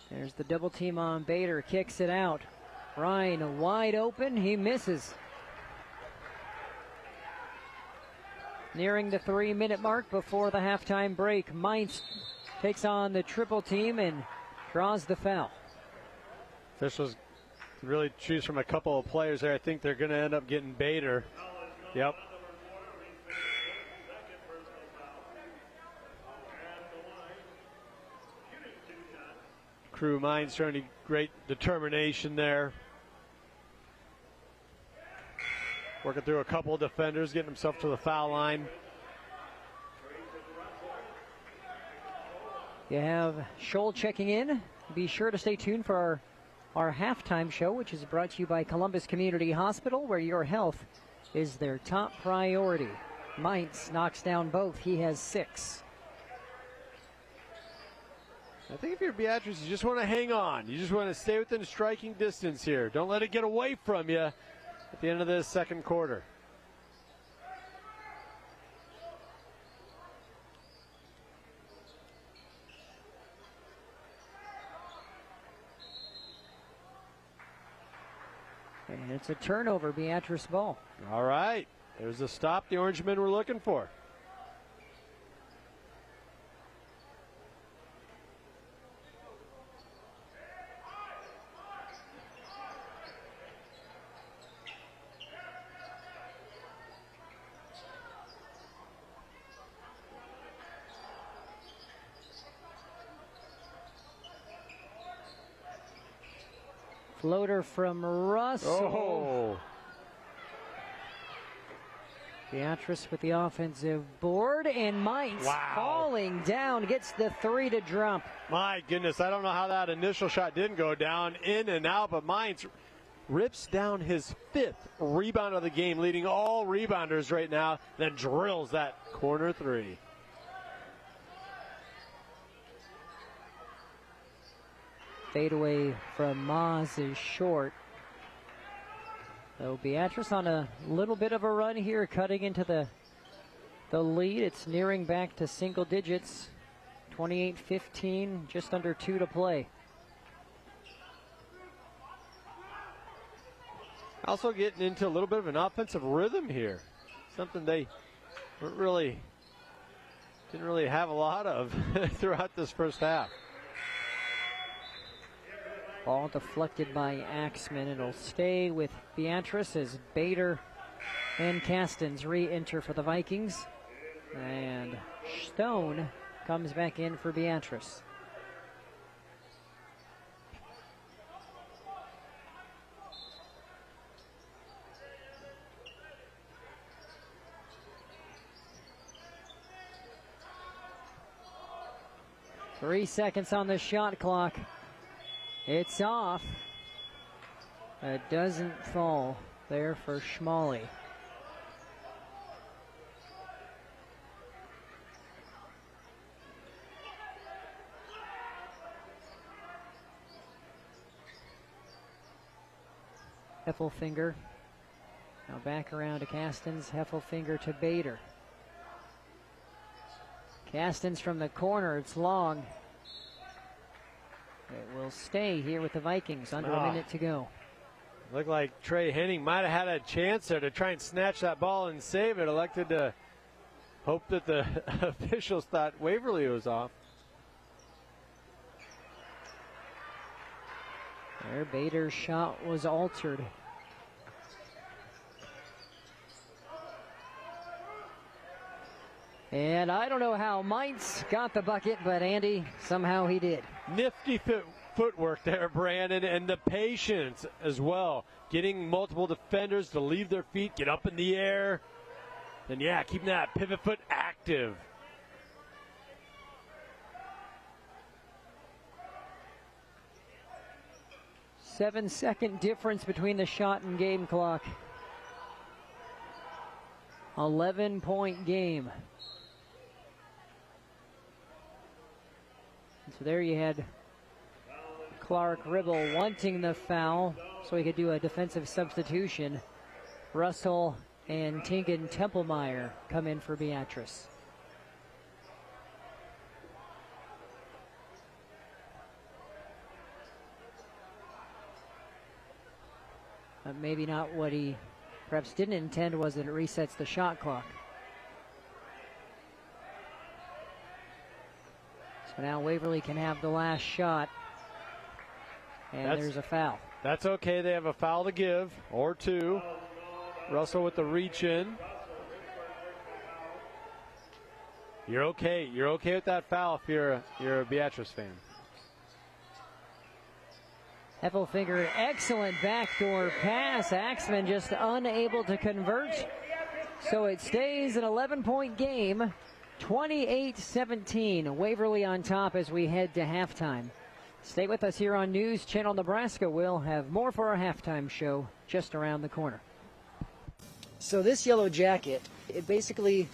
There's the double team on Bader, kicks it out. Ryan wide open, he misses. Nearing the 3-minute mark before the halftime break. Mainz takes on the triple team and draws the foul. Officials really choose from a couple of players there. I think they're going to end up getting Bader. Yep. Crew Mainz showing great determination there. Working through a couple of defenders, getting himself to the foul line. You have Scholl checking in. Be sure to stay tuned for our halftime show, which is brought to you by Columbus Community Hospital, where your health is their top priority. Mainz knocks down both. He has 6. I think if you're Beatrice, you just want to hang on. You just want to stay within striking distance here. Don't let it get away from you at the end of this second quarter. And it's a turnover, Beatrice ball. All right. There's the stop the Orangemen were looking for. Floater from Russell. Oh. Beatrice with the offensive board, and Mainz falling down, gets the 3 to drop. My goodness, I don't know how that initial shot didn't go down, in and out, but Mainz rips down his 5th rebound of the game, leading all rebounders right now, then drills that corner 3. Fadeaway from Maz is short. So Beatrice on a little bit of a run here, cutting into the lead. It's nearing back to single digits. 28-15, just under 2 to play. Also getting into a little bit of an offensive rhythm here. Something they didn't really have a lot of throughout this first half. Ball deflected by Axman. It'll stay with Beatrice as Bader and Castens re-enter for the Vikings. And Stone comes back in for Beatrice. Three seconds on the shot clock. It's off. It doesn't fall there for Schmalley. Heffelfinger. Now back around to Castens. Heffelfinger to Bader. Castens from the corner. It's long. It will stay here with the Vikings. Under a minute to go. Looked like Trey Henning might have had a chance there to try and snatch that ball and save it. Elected to hope that the officials thought Waverly was off. There, Bader's shot was altered. And I don't know how Mites got the bucket, but Andy, somehow he did. Nifty footwork there, Brandon, and the patience as well. Getting multiple defenders to leave their feet, get up in the air. And yeah, keeping that pivot foot active. Seven-second difference between the shot and game clock. 11-point game. So there you had Clark Ribble wanting the foul so he could do a defensive substitution. Russell and Tinkin Templemeyer come in for Beatrice. Maybe not what he perhaps didn't intend was that it resets the shot clock. So now Waverly can have the last shot. And there's a foul. That's okay. They have a foul to give, or two. Russell with the reach in. You're okay. You're okay with that foul if you're a Beatrice fan. Heffelfinger, excellent backdoor pass. Axman just unable to convert. So it stays an 11-point game. 28-17. Waverly on top as we head to halftime. Stay with us here on News Channel Nebraska. We'll have more for our halftime show just around the corner. So this yellow jacket, it basically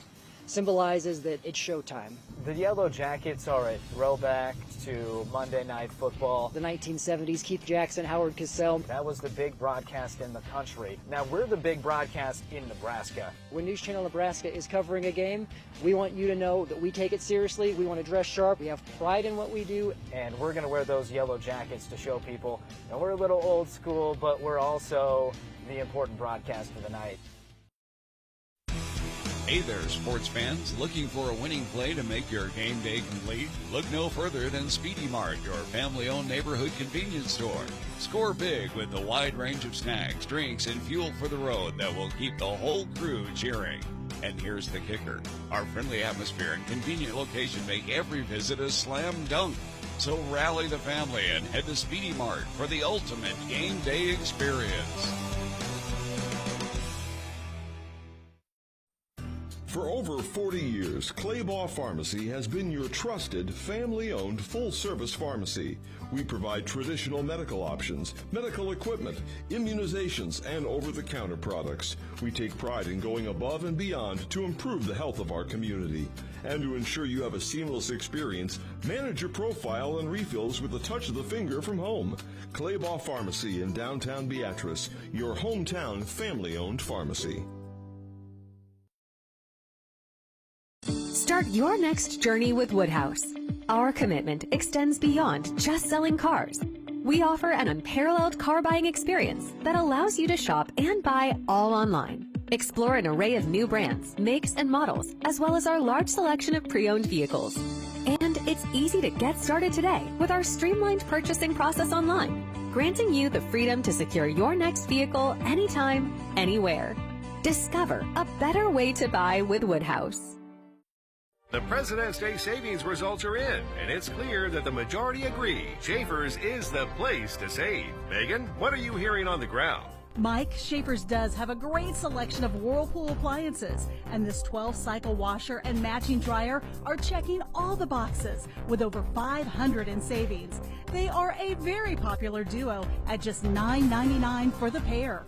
symbolizes that it's showtime. The Yellow Jackets are a throwback to Monday Night Football. The 1970s, Keith Jackson, Howard Cosell. That was the big broadcast in the country. Now we're the big broadcast in Nebraska. When News Channel Nebraska is covering a game, we want you to know that we take it seriously. We want to dress sharp. We have pride in what we do. And we're going to wear those yellow jackets to show people. Now we're a little old school, but we're also the important broadcast of the night. Hey there, sports fans. Looking for a winning play to make your game day complete? Look no further than Speedy Mart, your family-owned neighborhood convenience store. Score big with the wide range of snacks, drinks, and fuel for the road that will keep the whole crew cheering. And here's the kicker. Our friendly atmosphere and convenient location make every visit a slam dunk. So rally the family and head to Speedy Mart for the ultimate game day experience. For over 40 years, Claybaugh Pharmacy has been your trusted, family-owned, full-service pharmacy. We provide traditional medical options, medical equipment, immunizations, and over-the-counter products. We take pride in going above and beyond to improve the health of our community. And to ensure you have a seamless experience, manage your profile and refills with the touch of the finger from home. Claybaugh Pharmacy in downtown Beatrice, your hometown family-owned pharmacy. Start your next journey with Woodhouse. Our commitment extends beyond just selling cars. We offer an unparalleled car buying experience that allows you to shop and buy all online. Explore an array of new brands, makes, and models, as well as our large selection of pre-owned vehicles. And it's easy to get started today with our streamlined purchasing process online. granting you the freedom to secure your next vehicle anytime, anywhere. Discover a better way to buy with Woodhouse. The President's Day savings results are in, and it's clear that the majority agree Schaefer's is the place to save. Megan, what are you hearing on the ground? Mike, Schaefer's does have a great selection of Whirlpool appliances, and this 12-cycle washer and matching dryer are checking all the boxes with over $500 in savings. They are a very popular duo at just $9.99 for the pair.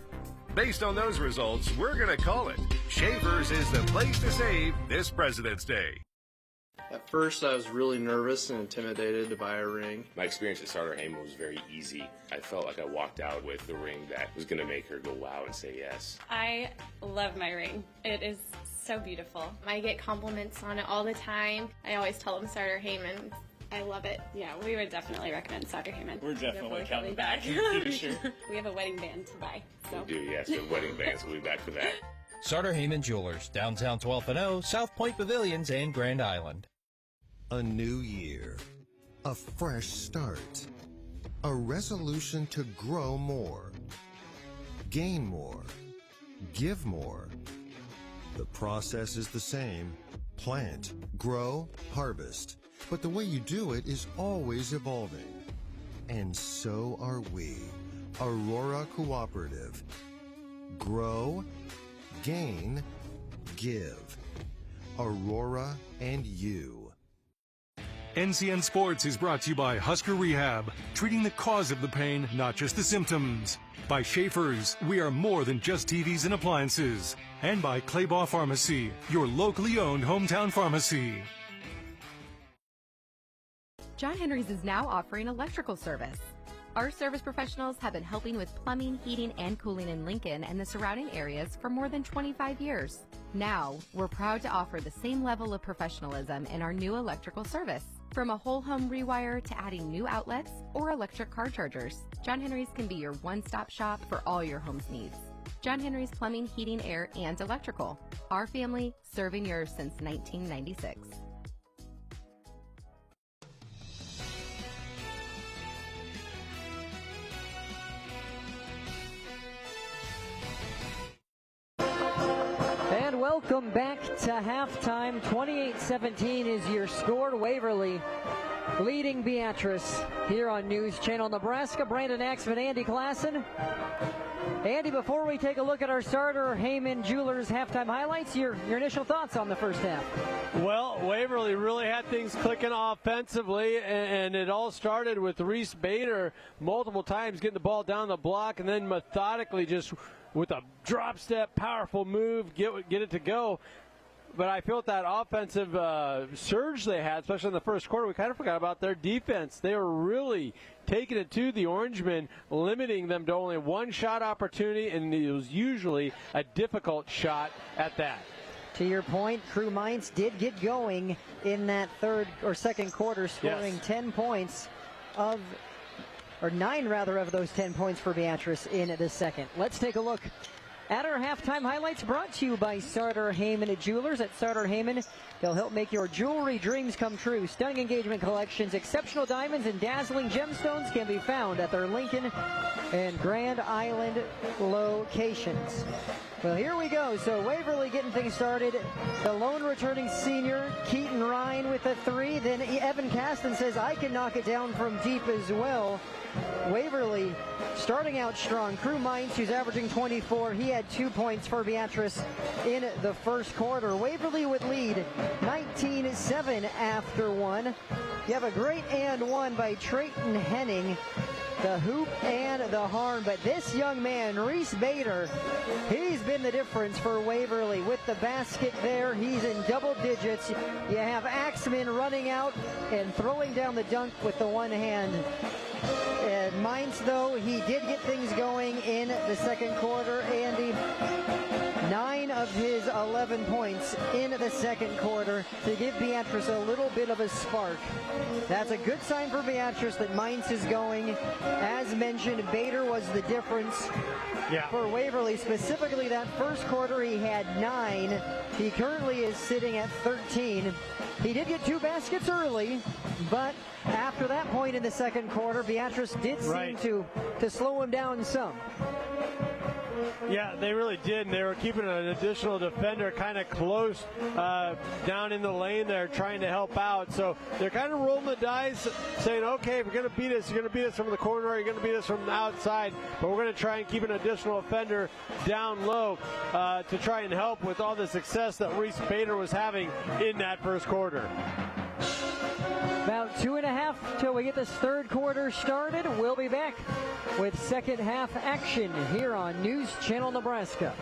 Based on those results, we're going to call it. Schaefer's is the place to save this President's Day. At first, I was really nervous and intimidated to buy a ring. My experience at Starter Heyman was very easy. I felt like I walked out with the ring that was going to make her go wow and say yes. I love my ring. It is so beautiful. I get compliments on it all the time. I always tell them Starter Heyman. I love it. Yeah, we would definitely recommend Starter Heyman. We're definitely coming back. Sure. We have a wedding band to buy. So. We do, yes. The wedding bands. We'll be back for that. Starter Heyman Jewelers, downtown 12th and O, South Point Pavilions, and Grand Island. A new year, a fresh start, a resolution to grow more, gain more, give more. The process is the same: plant, grow, harvest. But the way you do it is always evolving. And so are we, Aurora Cooperative. Grow, gain, give. Aurora and you. NCN Sports is brought to you by Husker Rehab, treating the cause of the pain, not just the symptoms. By Schaefer's, we are more than just TVs and appliances. And by Claybaugh Pharmacy, your locally owned hometown pharmacy. John Henry's is now offering electrical service. Our service professionals have been helping with plumbing, heating, and cooling in Lincoln and the surrounding areas for more than 25 years. Now, we're proud to offer the same level of professionalism in our new electrical service. From a whole home rewire to adding new outlets or electric car chargers, John Henry's can be your one-stop shop for all your home's needs. John Henry's Plumbing, Heating, Air, and Electrical. Our family serving yours since 1996. Welcome back to halftime. 28-17 is your score. Waverly leading Beatrice here on News Channel Nebraska. Brandon Axman, Andy Klassen. Andy, before we take a look at our Starter Heyman Jewelers halftime highlights, your initial thoughts on the first half? Well, Waverly really had things clicking offensively, and it all started with Reese Bader multiple times getting the ball down the block and then methodically just with a drop step, powerful move, get it to go. But I felt that offensive surge they had, especially in the first quarter, we kind of forgot about their defense. They were really taking it to the Orangemen, limiting them to only one shot opportunity, and it was usually a difficult shot at that. To your point, Crew Mines did get going in that third or second quarter, scoring 10 points of, or 9 rather, of those 10 points for Beatrice in the second. Let's take a look at our halftime highlights, brought to you by Starter Heyman Jewelers. At Starter Heyman, they'll help make your jewelry dreams come true. Stunning engagement collections, exceptional diamonds, and dazzling gemstones can be found at their Lincoln and Grand Island locations. Well, here we go. So Waverly getting things started. The lone returning senior, Keaton Ryan, with a 3. Then Evan Caston says, I can knock it down from deep as well. Waverly starting out strong. Crew Mines, who's averaging 24, he had 2 points for Beatrice in the first quarter. Waverly would lead 19-7 after 1. You have a great and 1 by Trayton Henning. The hoop and the harm, but this young man, Reese Bader, he's been the difference for Waverly. With the basket there, he's in double digits. You have Axman running out and throwing down the dunk with the one hand. And Mines, though, he did get things going in the second quarter. Andy, 9 of his 11 points in the second quarter to give Beatrice a little bit of a spark. That's a good sign for Beatrice that Mainz is going. As mentioned, Bader was the difference for Waverly. Specifically that first quarter, he had 9. He currently is sitting at 13. He did get 2 baskets early, but after that point in the second quarter, Beatrice did seem to slow him down some. Yeah, they really did, and they were keeping an additional defender kind of close down in the lane there, trying to help out. So they're kind of rolling the dice, saying, okay, if you're going to beat us, you're going to beat us from the corner, or you're going to beat us from the outside, but we're going to try and keep an additional offender down low to try and help with all the success that Reese Bader was having in that first quarter. About 2.5 till we get this third quarter started. We'll be back with second half action here on News Channel Nebraska.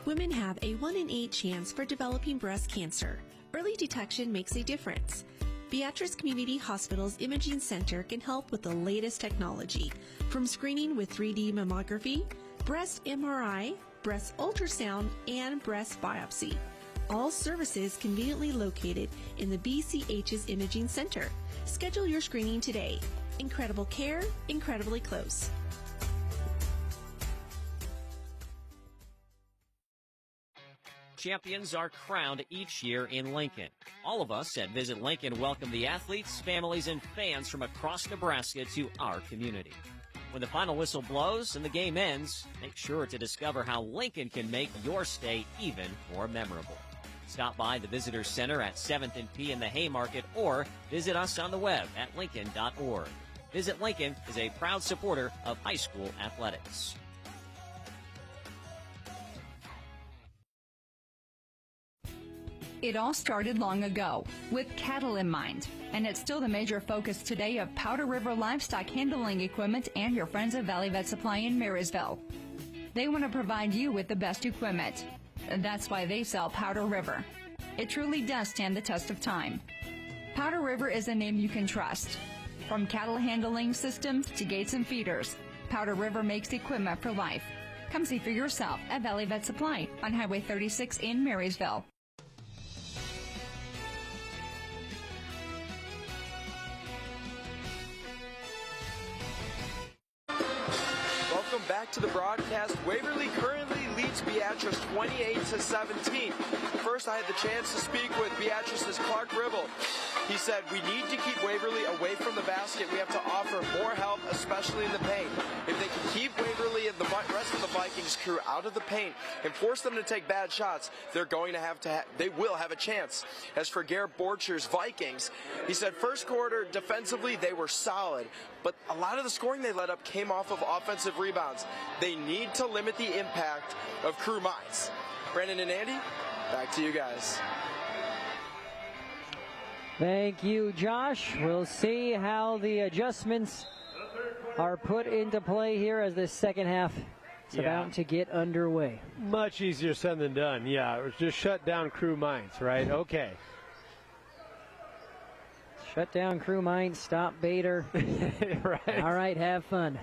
Women have a 1 in 8 chance for developing breast cancer. Early detection makes a difference. Beatrice Community Hospital's Imaging Center can help with the latest technology, from screening with 3D mammography, breast MRI, breast ultrasound, and breast biopsy. All services conveniently located in the BCH's Imaging Center. Schedule your screening today. Incredible care, incredibly close. Champions are crowned each year in Lincoln. All of us at Visit Lincoln welcome the athletes, families, and fans from across Nebraska to our community. When the final whistle blows and the game ends, make sure to discover how Lincoln can make your stay even more memorable. Stop by the Visitor Center at 7th and P in the Haymarket, or visit us on the web at lincoln.org. Visit Lincoln is a proud supporter of high school athletics. It all started long ago, with cattle in mind, and it's still the major focus today of Powder River Livestock Handling Equipment and your friends at Valley Vet Supply in Marysville. They want to provide you with the best equipment. That's why they sell Powder River. It truly does stand the test of time. Powder River is a name you can trust. From cattle handling systems to gates and feeders, Powder River makes equipment for life. Come see for yourself at Valley Vet Supply on Highway 36 in Marysville. Welcome back to the broadcast. Waverly currently leads Beatrice 28-17. First, I had the chance to speak with Beatrice's Clark Ribble. He said, we need to keep Waverly away from the basket. We have to offer more help, especially in the paint. If they can keep Waverly and the rest of the Vikings crew out of the paint and force them to take bad shots, they're going to they will have a chance. As for Garrett Borcher's Vikings, he said first quarter defensively they were solid, but a lot of the scoring they let up came off of offensive rebounds. They need to limit the impact of crew mines. Brandon and Andy, back to you guys. Thank you, Josh. We'll see how the adjustments are put into play here as this second half is about to get underway. Much easier said than done. Yeah, it was just shut down crew mines, right? Okay. Shut down crew mines, stop Bader. Right. All right, have fun.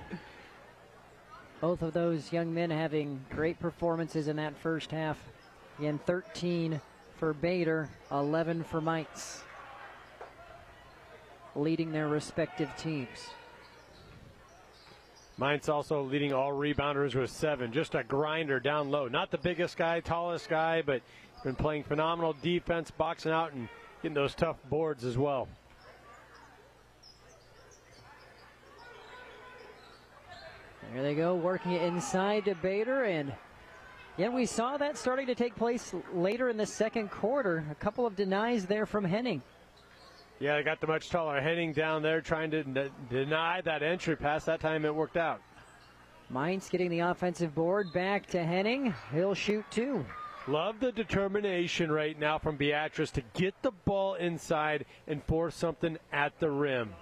Both of those young men having great performances in that first half. Again, 13 for Bader, 11 for Mainz, leading their respective teams. Mainz also leading all rebounders with 7. Just a grinder down low. Not the biggest guy, tallest guy, but been playing phenomenal defense, boxing out and getting those tough boards as well. There they go, working it inside to Bader, and yeah, we saw that starting to take place later in the second quarter. A couple of denies there from Henning. Yeah, they got the much taller Henning down there trying to deny that entry pass. That time it worked out. Mainz getting the offensive board back to Henning. He'll shoot 2. Love the determination right now from Beatrice to get the ball inside and force something at the rim.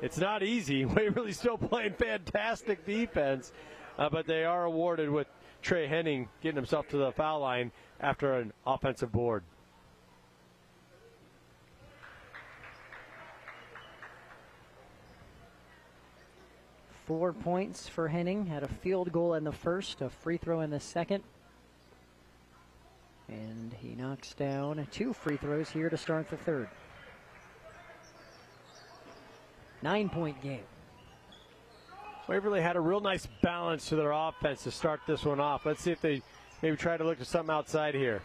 It's not easy. Waverly's still playing fantastic defense, but they are awarded with Trey Henning getting himself to the foul line after an offensive board. Four points for Henning. Had a field goal in the first, a free throw in the second. And he knocks down 2 free throws here to start the third. 9-point game. Waverly had a real nice balance to their offense to start this one off. Let's see if they maybe try to look for something outside here.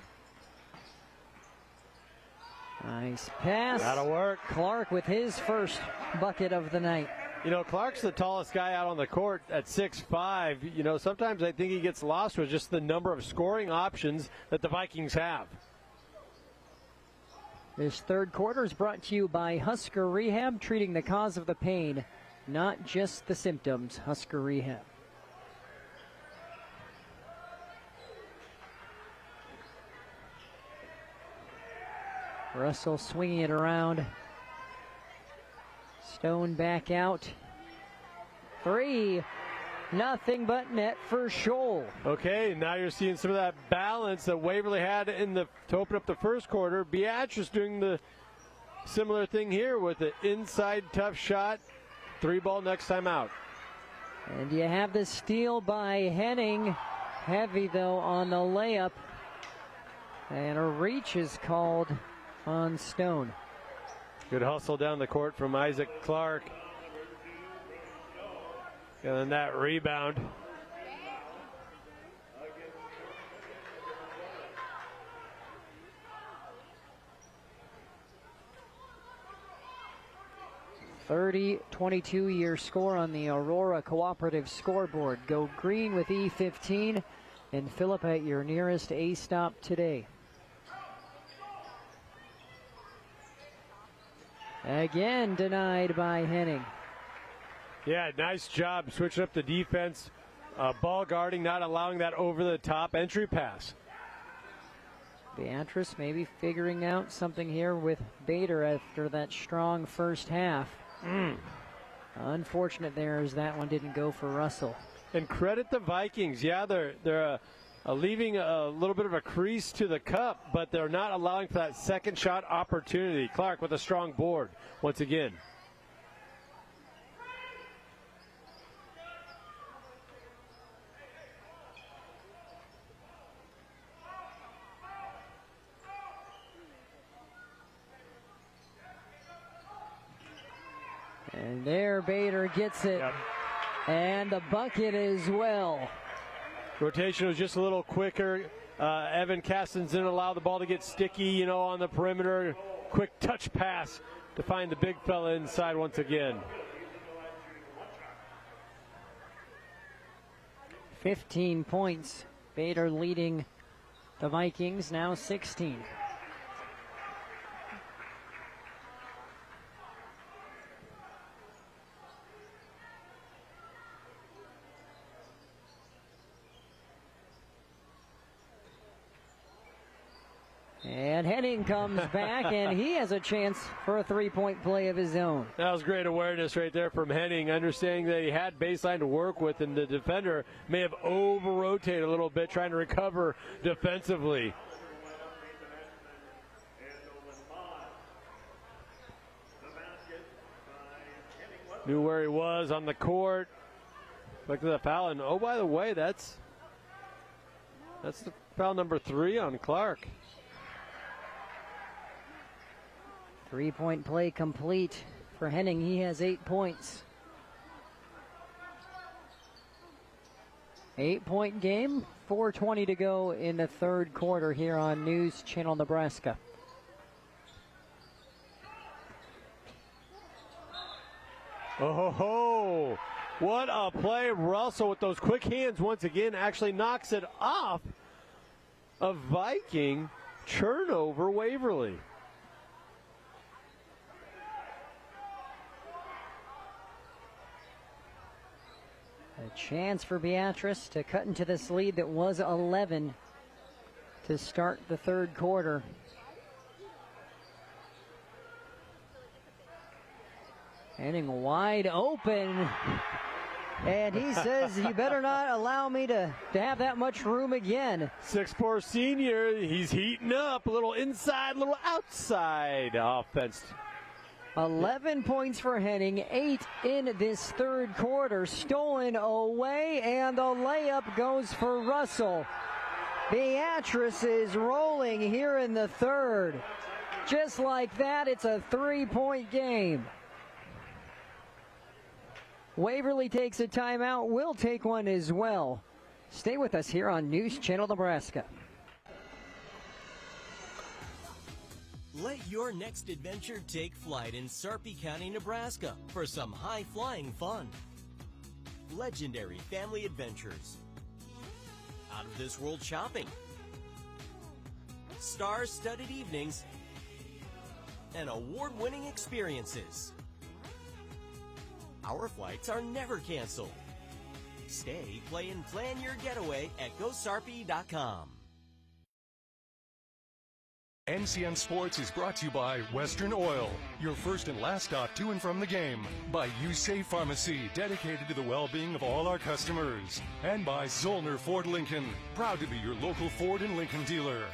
Nice pass. That'll work. Clark with his first bucket of the night. You know, Clark's the tallest guy out on the court at 6'5". You know, sometimes I think he gets lost with just the number of scoring options that the Vikings have. This third quarter is brought to you by Husker Rehab, treating the cause of the pain, not just the symptoms. Husker Rehab. Russell swinging it around. Stone back out. 3. Nothing but net for Scholl. Okay, now you're seeing some of that balance that Waverly had to open up the first quarter. Beatrice doing the similar thing here with the inside tough shot. 3-ball next time out. And you have the steal by Henning. Heavy though on the layup. And a reach is called on Stone. Good hustle down the court from Isaac Clark. And then that rebound. .22 year score on the Aurora Cooperative scoreboard. Go green with E15 and fill up at your nearest A stop today. Again denied by Henning. Yeah, nice job switching up the defense. Ball guarding, not allowing that over-the-top entry pass. Beatrice maybe figuring out something here with Bader after that strong first half. Unfortunate there as that one didn't go for Russell. And credit the Vikings. Yeah, they're leaving a little bit of a crease to the cup, but they're not allowing for that second shot opportunity. Clark with a strong board once again. And there Bader gets it. Yep. And the bucket as well. Rotation was just a little quicker. Evan Castens didn't allow the ball to get sticky, on the perimeter. Quick touch pass to find the big fella inside once again. 15 points. Bader leading the Vikings, now 16. And Henning comes back, and he has a chance for a three-point play of his own. That was great awareness right there from Henning, understanding that he had baseline to work with, and the defender may have over-rotated a little bit, trying to recover defensively. Knew where he was on the court. Look at the foul, and oh, by the way, that's the foul number 3 on Clark. Three-point play complete for Henning. He has 8 points. 8-point game, 4:20 to go in the third quarter here on News Channel Nebraska. Oh, what a play. Russell with those quick hands once again actually knocks it off a Viking turnover Waverly. A chance for Beatrice to cut into this lead that was 11 to start the third quarter. Henning wide open. And he says, you better not allow me to have that much room again. 6'4" senior, he's heating up. A little inside, a little outside offense. 11 points for Henning, 8 in this third quarter. Stolen away, and the layup goes for Russell. Beatrice is rolling here in the third. Just like that, it's a 3-point game. Waverly takes a timeout. We'll take one as well. Stay with us here on News Channel Nebraska. Let your next adventure take flight in Sarpy County, Nebraska for some high-flying fun. Legendary family adventures. Out-of-this-world shopping. Star-studded evenings. And award-winning experiences. Our flights are never canceled. Stay, play, and plan your getaway at GoSarpy.com. NCN Sports is brought to you by Western Oil, your first and last stop to and from the game. By USafe Pharmacy, dedicated to the well-being of all our customers. And by Zollner Ford Lincoln, proud to be your local Ford and Lincoln dealer.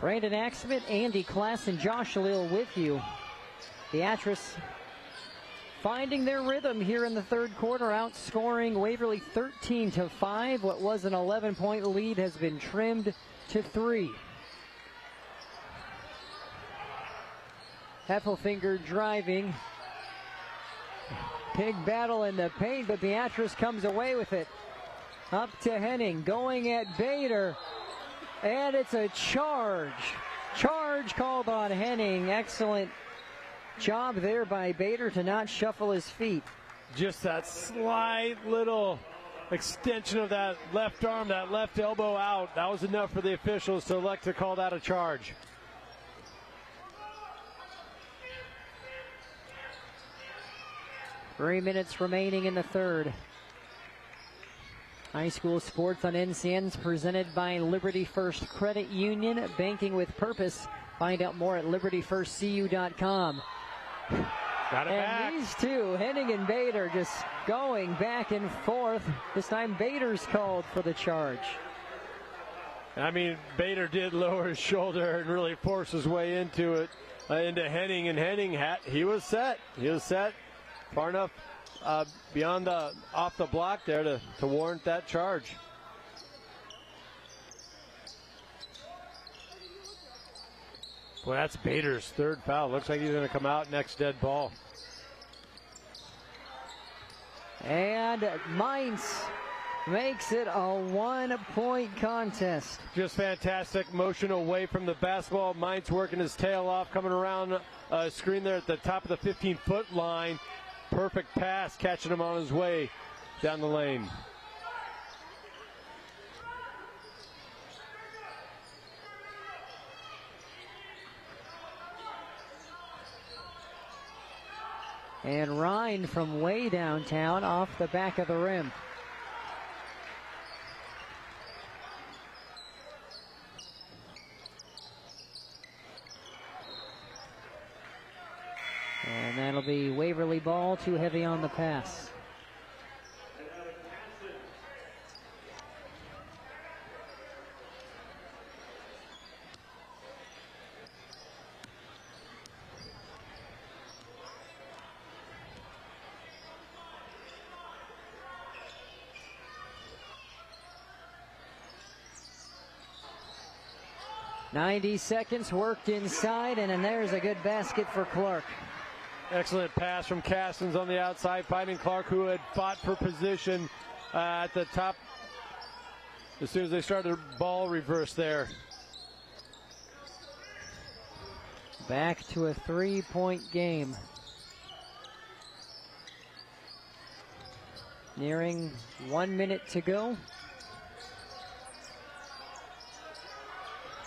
Brandon Axman, Andy Klass, and Josh Lil with you. Beatrice finding their rhythm here in the third quarter, outscoring Waverly 13-5. What was an 11-point lead has been trimmed to 3. Heffelfinger driving. Big battle in the paint, but Beatrice comes away with it. Up to Henning, going at Bader. And it's a charge. Charge called on Henning. Excellent job there by Bader to not shuffle his feet. Just that slight little extension of that left arm, that left elbow out. That was enough for the officials to elect to call that a charge. Three minutes remaining in the third. High school sports on NCN's presented by Liberty First Credit Union. Banking with purpose. Find out more at libertyfirstcu.com. Got it back. And these two, Henning and Bader, just going back and forth. This time Bader's called for the charge. I mean, Bader did lower his shoulder and really force his way into it, into Henning. And Henning, he was set. He was set far enough beyond off the block there to warrant that charge. Well, that's Bader's third foul. Looks like he's going to come out next dead ball. And Mainz makes it a 1-point contest. Just fantastic motion away from the basketball. Mainz working his tail off, coming around screen there at the top of the 15-foot line. Perfect pass, catching him on his way down the lane. And Ryan from way downtown off the back of the rim. And that'll be Waverly ball, too heavy on the pass. .90 seconds worked inside, and then there's a good basket for Clark. Excellent pass from Castens on the outside, finding Clark, who had fought for position at the top as soon as they started ball reverse there. Back to a 3-point game. Nearing 1 minute to go.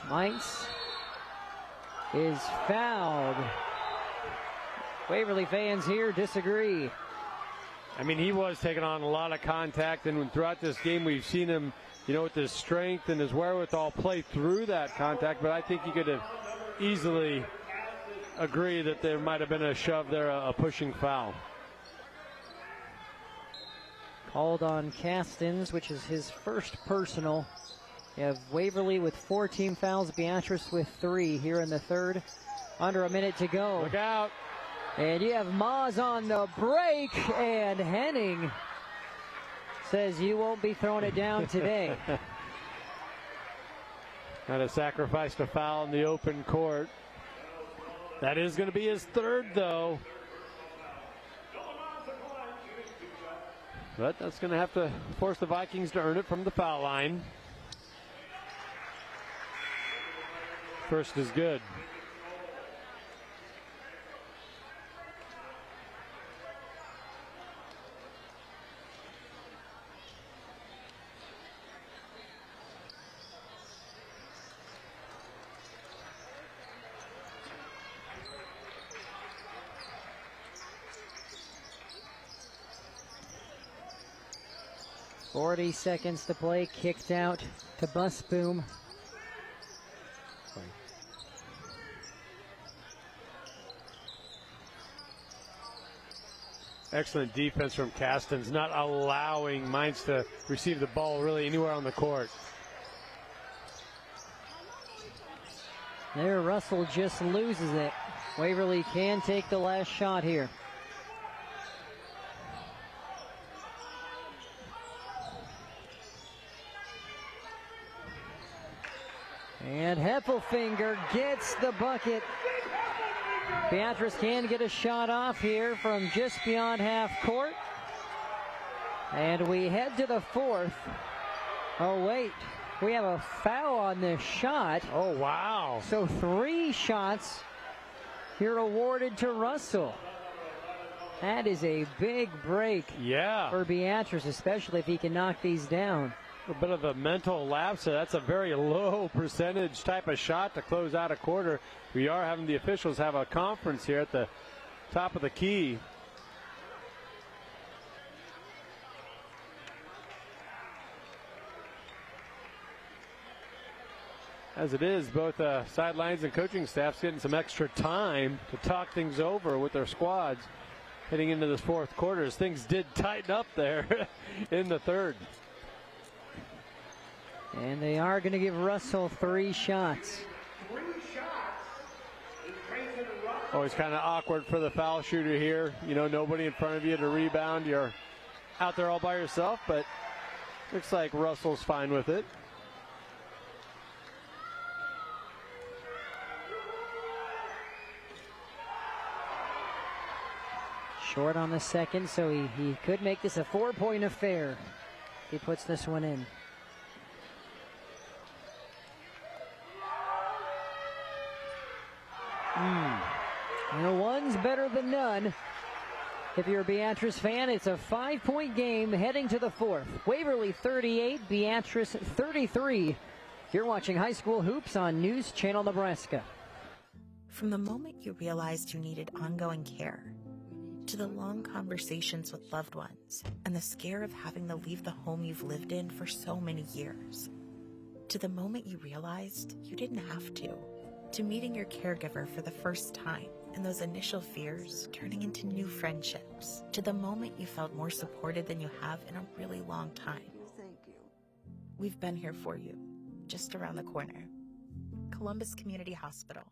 Mainz is fouled. Waverly fans here disagree. I mean, he was taking on a lot of contact, and throughout this game we've seen him, with his strength and his wherewithal play through that contact, but I think he could have easily agreed that there might have been a shove there, a pushing foul. Called on Castens, which is his first personal. You have Waverly with 4 team fouls, Beatrice with 3 here in the third. Under a minute to go. Look out. And you have Maz on the break, and Henning says you won't be throwing it down today. Had to sacrifice the foul in the open court. That is going to be his third, though. But that's going to have to force the Vikings to earn it from the foul line. First is good. .40 seconds to play, kicked out to Busboom. Excellent defense from Castens, not allowing Mainz to receive the ball really anywhere on the court. There, Russell just loses it. Waverly can take the last shot here. And Heffelfinger gets the bucket. Beatrice can get a shot off here from just beyond half court. And we head to the fourth. Oh, wait. We have a foul on this shot. Oh, wow. So 3 shots here awarded to Russell. That is a big break for Beatrice, especially if he can knock these down. A bit of a mental lapse. So that's a very low percentage type of shot to close out a quarter. We are having the officials have a conference here at the top of the key. As it is, both sidelines and coaching staffs getting some extra time to talk things over with their squads heading into this fourth quarter, as things did tighten up there in the third. And they are going to give Russell 3 shots. Always kind of awkward for the foul shooter here. You know, nobody in front of you to rebound. You're out there all by yourself, but looks like Russell's fine with it. Short on the second, so he could make this a 4-point affair. He puts this one in. And one's better than none. If you're a Beatrice fan, it's a 5-point game heading to the fourth. Waverly 38, Beatrice 33. You're watching High School Hoops on News Channel Nebraska. From the moment you realized you needed ongoing care, to the long conversations with loved ones, and the scare of having to leave the home you've lived in for so many years, to the moment you realized you didn't have to meeting your caregiver for the first time, and those initial fears turning into new friendships, to the moment you felt more supported than you have in a really long time. Thank you. We've been here for you, just around the corner. Columbus Community Hospital.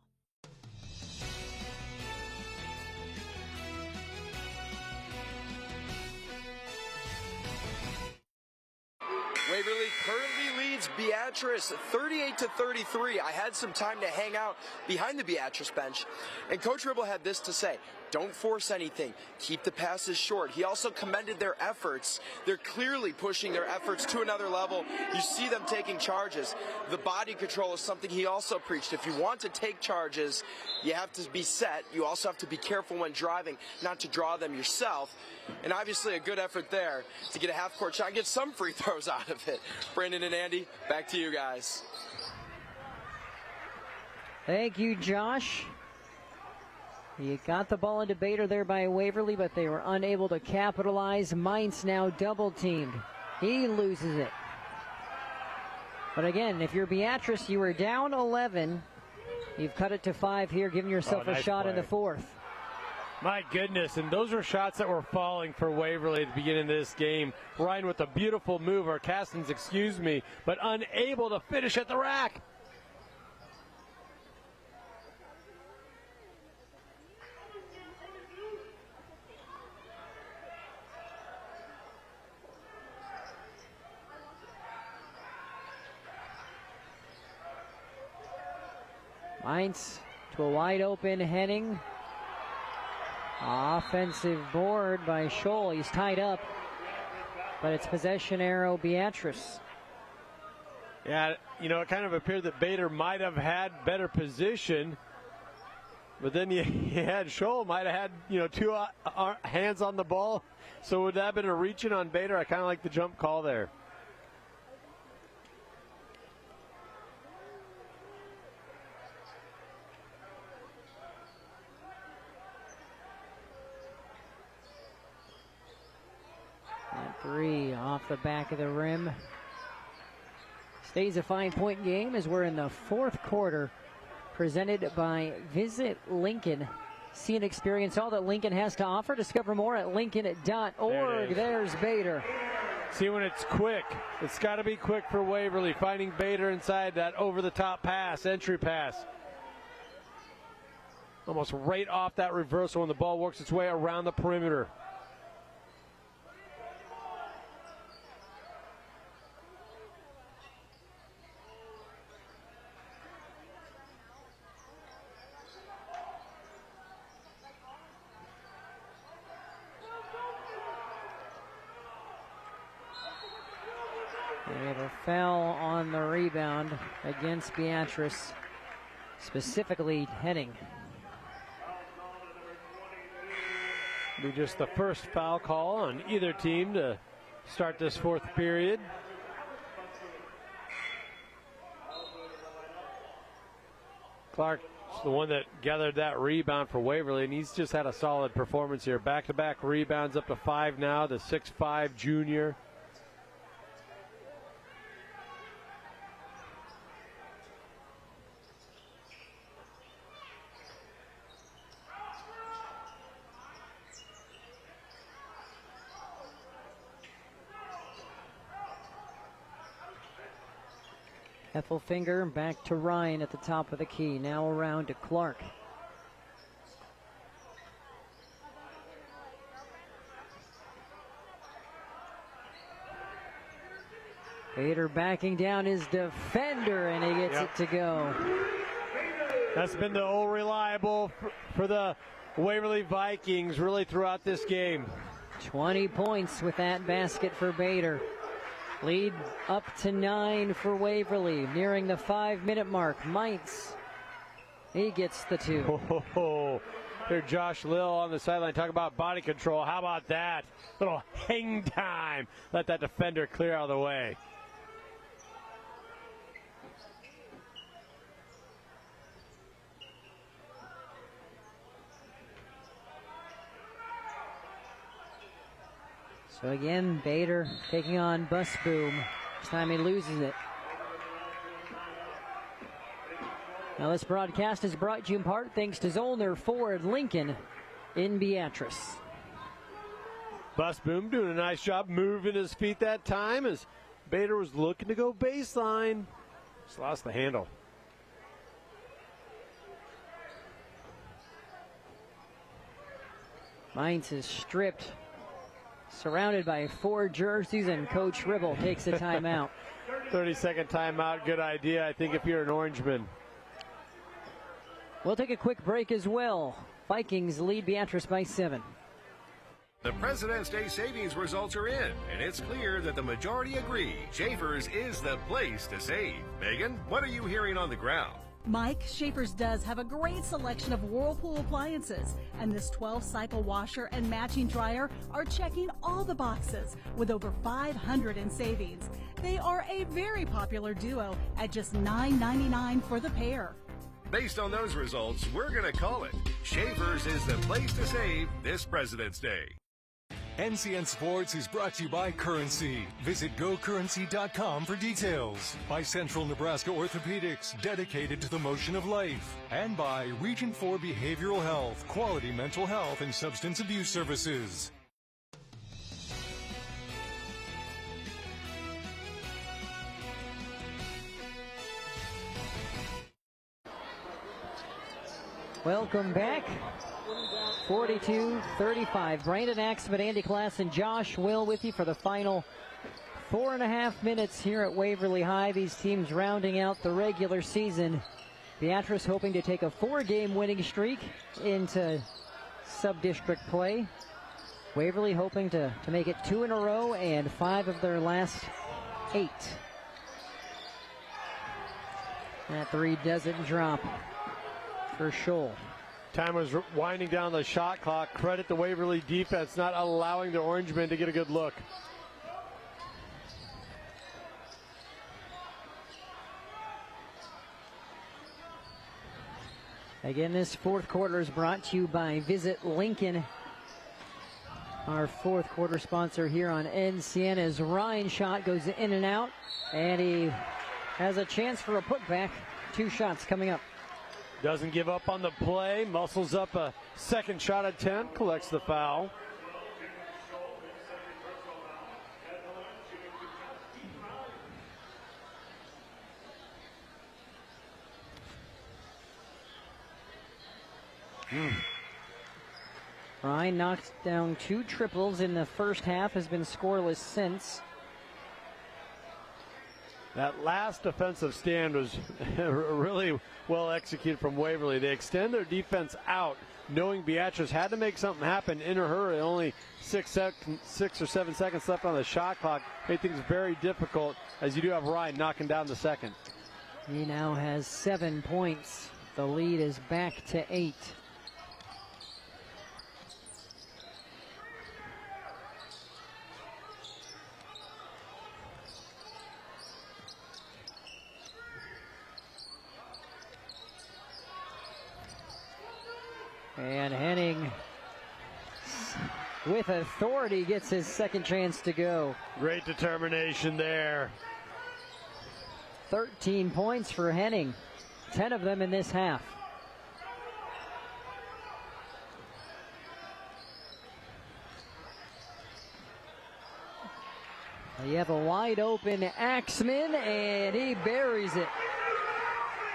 Waverly currently leads Beatrice 38-33. I had some time to hang out behind the Beatrice bench, and Coach Ribble had this to say: don't force anything. Keep the passes short. He also commended their efforts. They're clearly pushing their efforts to another level. You see them taking charges. The body control is something he also preached. If you want to take charges, you have to be set. You also have to be careful when driving, not to draw them yourself. And obviously a good effort there to get a half-court shot and get some free throws out of it. Brandon and Andy, back to you guys. Thank you, Josh. You got the ball into Bader there by Waverly, but they were unable to capitalize. Mainz now double-teamed. He loses it. But again, if you're Beatrice, you were down 11. You've cut it to 5 here, giving yourself a shot in the fourth. My goodness, and those were shots that were falling for Waverly at the beginning of this game. Ryan with a beautiful move, or Castens, excuse me, but unable to finish at the rack. Mainz to a wide open Henning. Offensive board by Scholl. He's tied up, but it's possession arrow Beatrice. Yeah, you know, it kind of appeared that Bader might have had better position, but then you had Scholl might have had, you know, two hands on the ball. So would that have been a reaching on Bader? I kind of like the jump call there. Three off the back of the rim. Stays a 5-point game as we're in the fourth quarter. Presented by Visit Lincoln. See and experience all that Lincoln has to offer. Discover more at lincoln.org. There's Bader. See, when it's quick, it's got to be quick for Waverly. Finding Bader inside that over-the-top pass, entry pass. Almost right off that reversal when the ball works its way around the perimeter. We have a foul on the rebound against Beatrice, specifically Henning. Be just the first foul call on either team to start this fourth period. Clark's the one that gathered that rebound for Waverly, and he's just had a solid performance here. Back-to-back rebounds, up to 5 now, the 6'5" junior. Heffelfinger back to Ryan at the top of the key. Now around to Clark. Bader backing down his defender, and he gets it to go. That's been the old reliable for the Waverly Vikings really throughout this game. 20 points with that basket for Bader. Lead up to 9 for Waverly, nearing the 5-minute mark. Mainz, he gets the 2. Oh, here Josh Lill on the sideline talking about body control. How about that? Little hang time. Let that defender clear out of the way. So again, Bader taking on Busboom. This time he loses it. Now this broadcast is brought to you in part thanks to Zollner Ford Lincoln in Beatrice. Busboom doing a nice job moving his feet that time as Bader was looking to go baseline. Just lost the handle. Mainz is stripped. Surrounded by 4 jerseys, and Coach Ribble takes a timeout. 30-second timeout, good idea, I think, if you're an Orangeman. We'll take a quick break as well. Vikings lead Beatrice by 7. The President's Day savings results are in, and it's clear that the majority agree Schaefer's is the place to save. Megan, what are you hearing on the ground? Mike, Schaefer's does have a great selection of Whirlpool appliances, and this 12-cycle washer and matching dryer are checking all the boxes with over 500 in savings. They are a very popular duo at just $9.99 for the pair. Based on those results, we're going to call it Schaefer's is the place to save this President's Day. NCN Sports is brought to you by Currency. Visit GoCurrency.com for details. By Central Nebraska Orthopedics, dedicated to the motion of life. And by Region 4 Behavioral Health, quality mental health and substance abuse services. Welcome back. 42-35. Brandon Axman, Andy Klass, and Josh Will with you for the final 4.5 minutes here at Waverly High. These teams rounding out the regular season Beatrice hoping to take a 4-game winning streak into sub-district play. Waverly hoping to make it 2 in a row and 5 of their last 8. That 3 doesn't drop for Scholl. Time was winding down the shot clock. Credit the Waverly defense not allowing the Orangemen to get a good look. Again, this fourth quarter is brought to you by Visit Lincoln. Our fourth quarter sponsor here on NCN. As Ryan shot goes in and out, and he has a chance for a putback. 2 shots coming up. Doesn't give up on the play, muscles up a second shot attempt, collects the foul. Ryan knocked down 2 triples in the first half, has been scoreless since. That last defensive stand was really well executed from Waverly. They extend their defense out, knowing Beatrice had to make something happen in a hurry. Only 6 or 7 seconds left on the shot clock. Made things very difficult, as you do have Ryan knocking down the second. He now has 7 points. The lead is back to 8. And Henning, with authority, gets his second chance to go. Great determination there. 13 points for Henning, 10 of them in this half. You have a wide open Axman, and he buries it.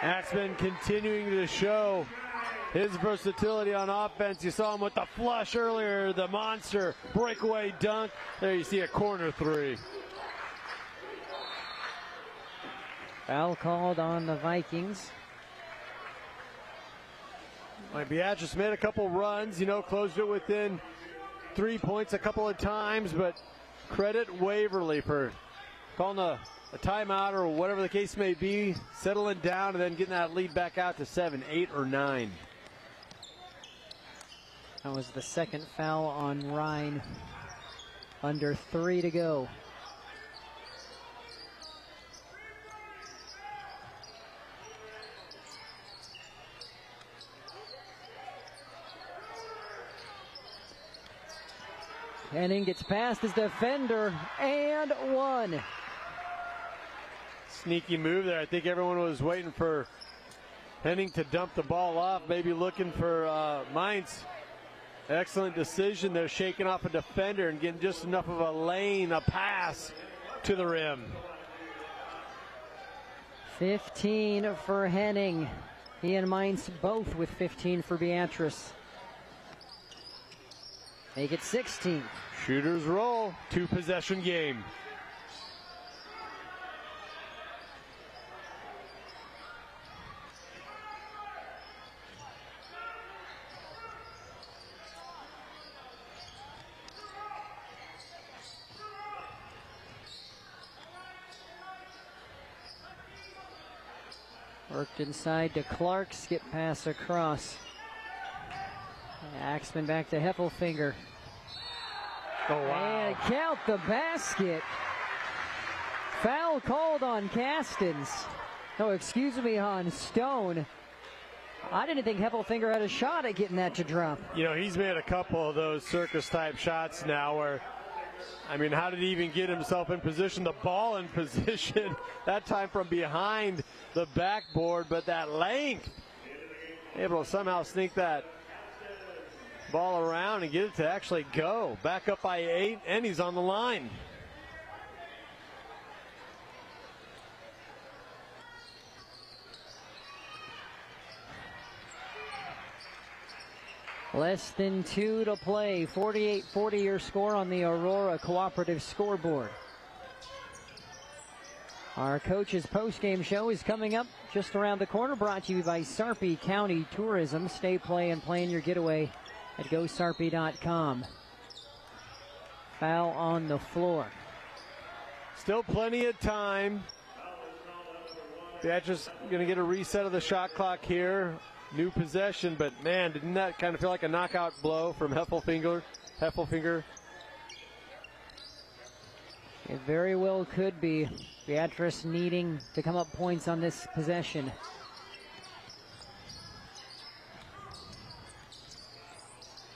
Axman continuing to show his versatility on offense. You saw him with the flush earlier, the monster breakaway dunk. There you see a corner 3. Foul called on the Vikings. Beatrice made a couple runs, closed it within 3 points a couple of times, but credit Waverly for calling a timeout or whatever the case may be, settling down and then getting that lead back out to 7, 8, or 9. That was the second foul on Ryan. Under 3 to go. Henning gets past his defender and 1. Sneaky move there. I think everyone was waiting for Henning to dump the ball off, maybe looking for Mainz. Excellent decision there, shaking off a defender and getting just enough of a lane, a pass to the rim. 15 for Henning. He and Mainz both with 15 for Beatrice. Make it 16. Shooters roll, 2-possession game. Worked inside to Clark, skip pass across. Axman back to Heffelfinger. Oh, wow. And count the basket. Foul called on Castens. No, excuse me, on Stone. I didn't think Heffelfinger had a shot at getting that to drop. He's made a couple of those circus-type shots now where, how did he even get himself in position? The ball in position, that time from behind the backboard, but that length, able to somehow sneak that ball around and get it to actually go. Back up by 8, and he's on the line. Less than 2 to play. 48-40 your score on the Aurora Cooperative scoreboard. Our coach's post-game show is coming up just around the corner, brought to you by Sarpy County Tourism. Stay, play, and plan your getaway at GoSarpy.com. Foul on the floor. Still plenty of time. Beatrice going to get a reset of the shot clock here. New possession, but man, didn't that kind of feel like a knockout blow from Heffelfinger? It very well could be. Beatrice needing to come up points on this possession.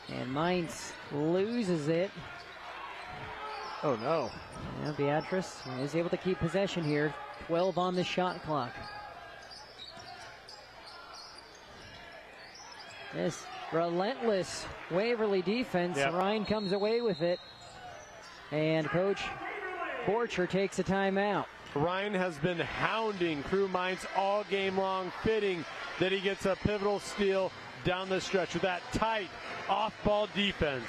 And Mainz loses it. Oh no. Yeah, Beatrice is able to keep possession here. 12 on the shot clock. This relentless Waverly defense. Yep. Ryan comes away with it. And Coach Borcher takes a timeout. Ryan has been hounding Crew Mainz all game long, fitting that he gets a pivotal steal down the stretch with that tight off-ball defense.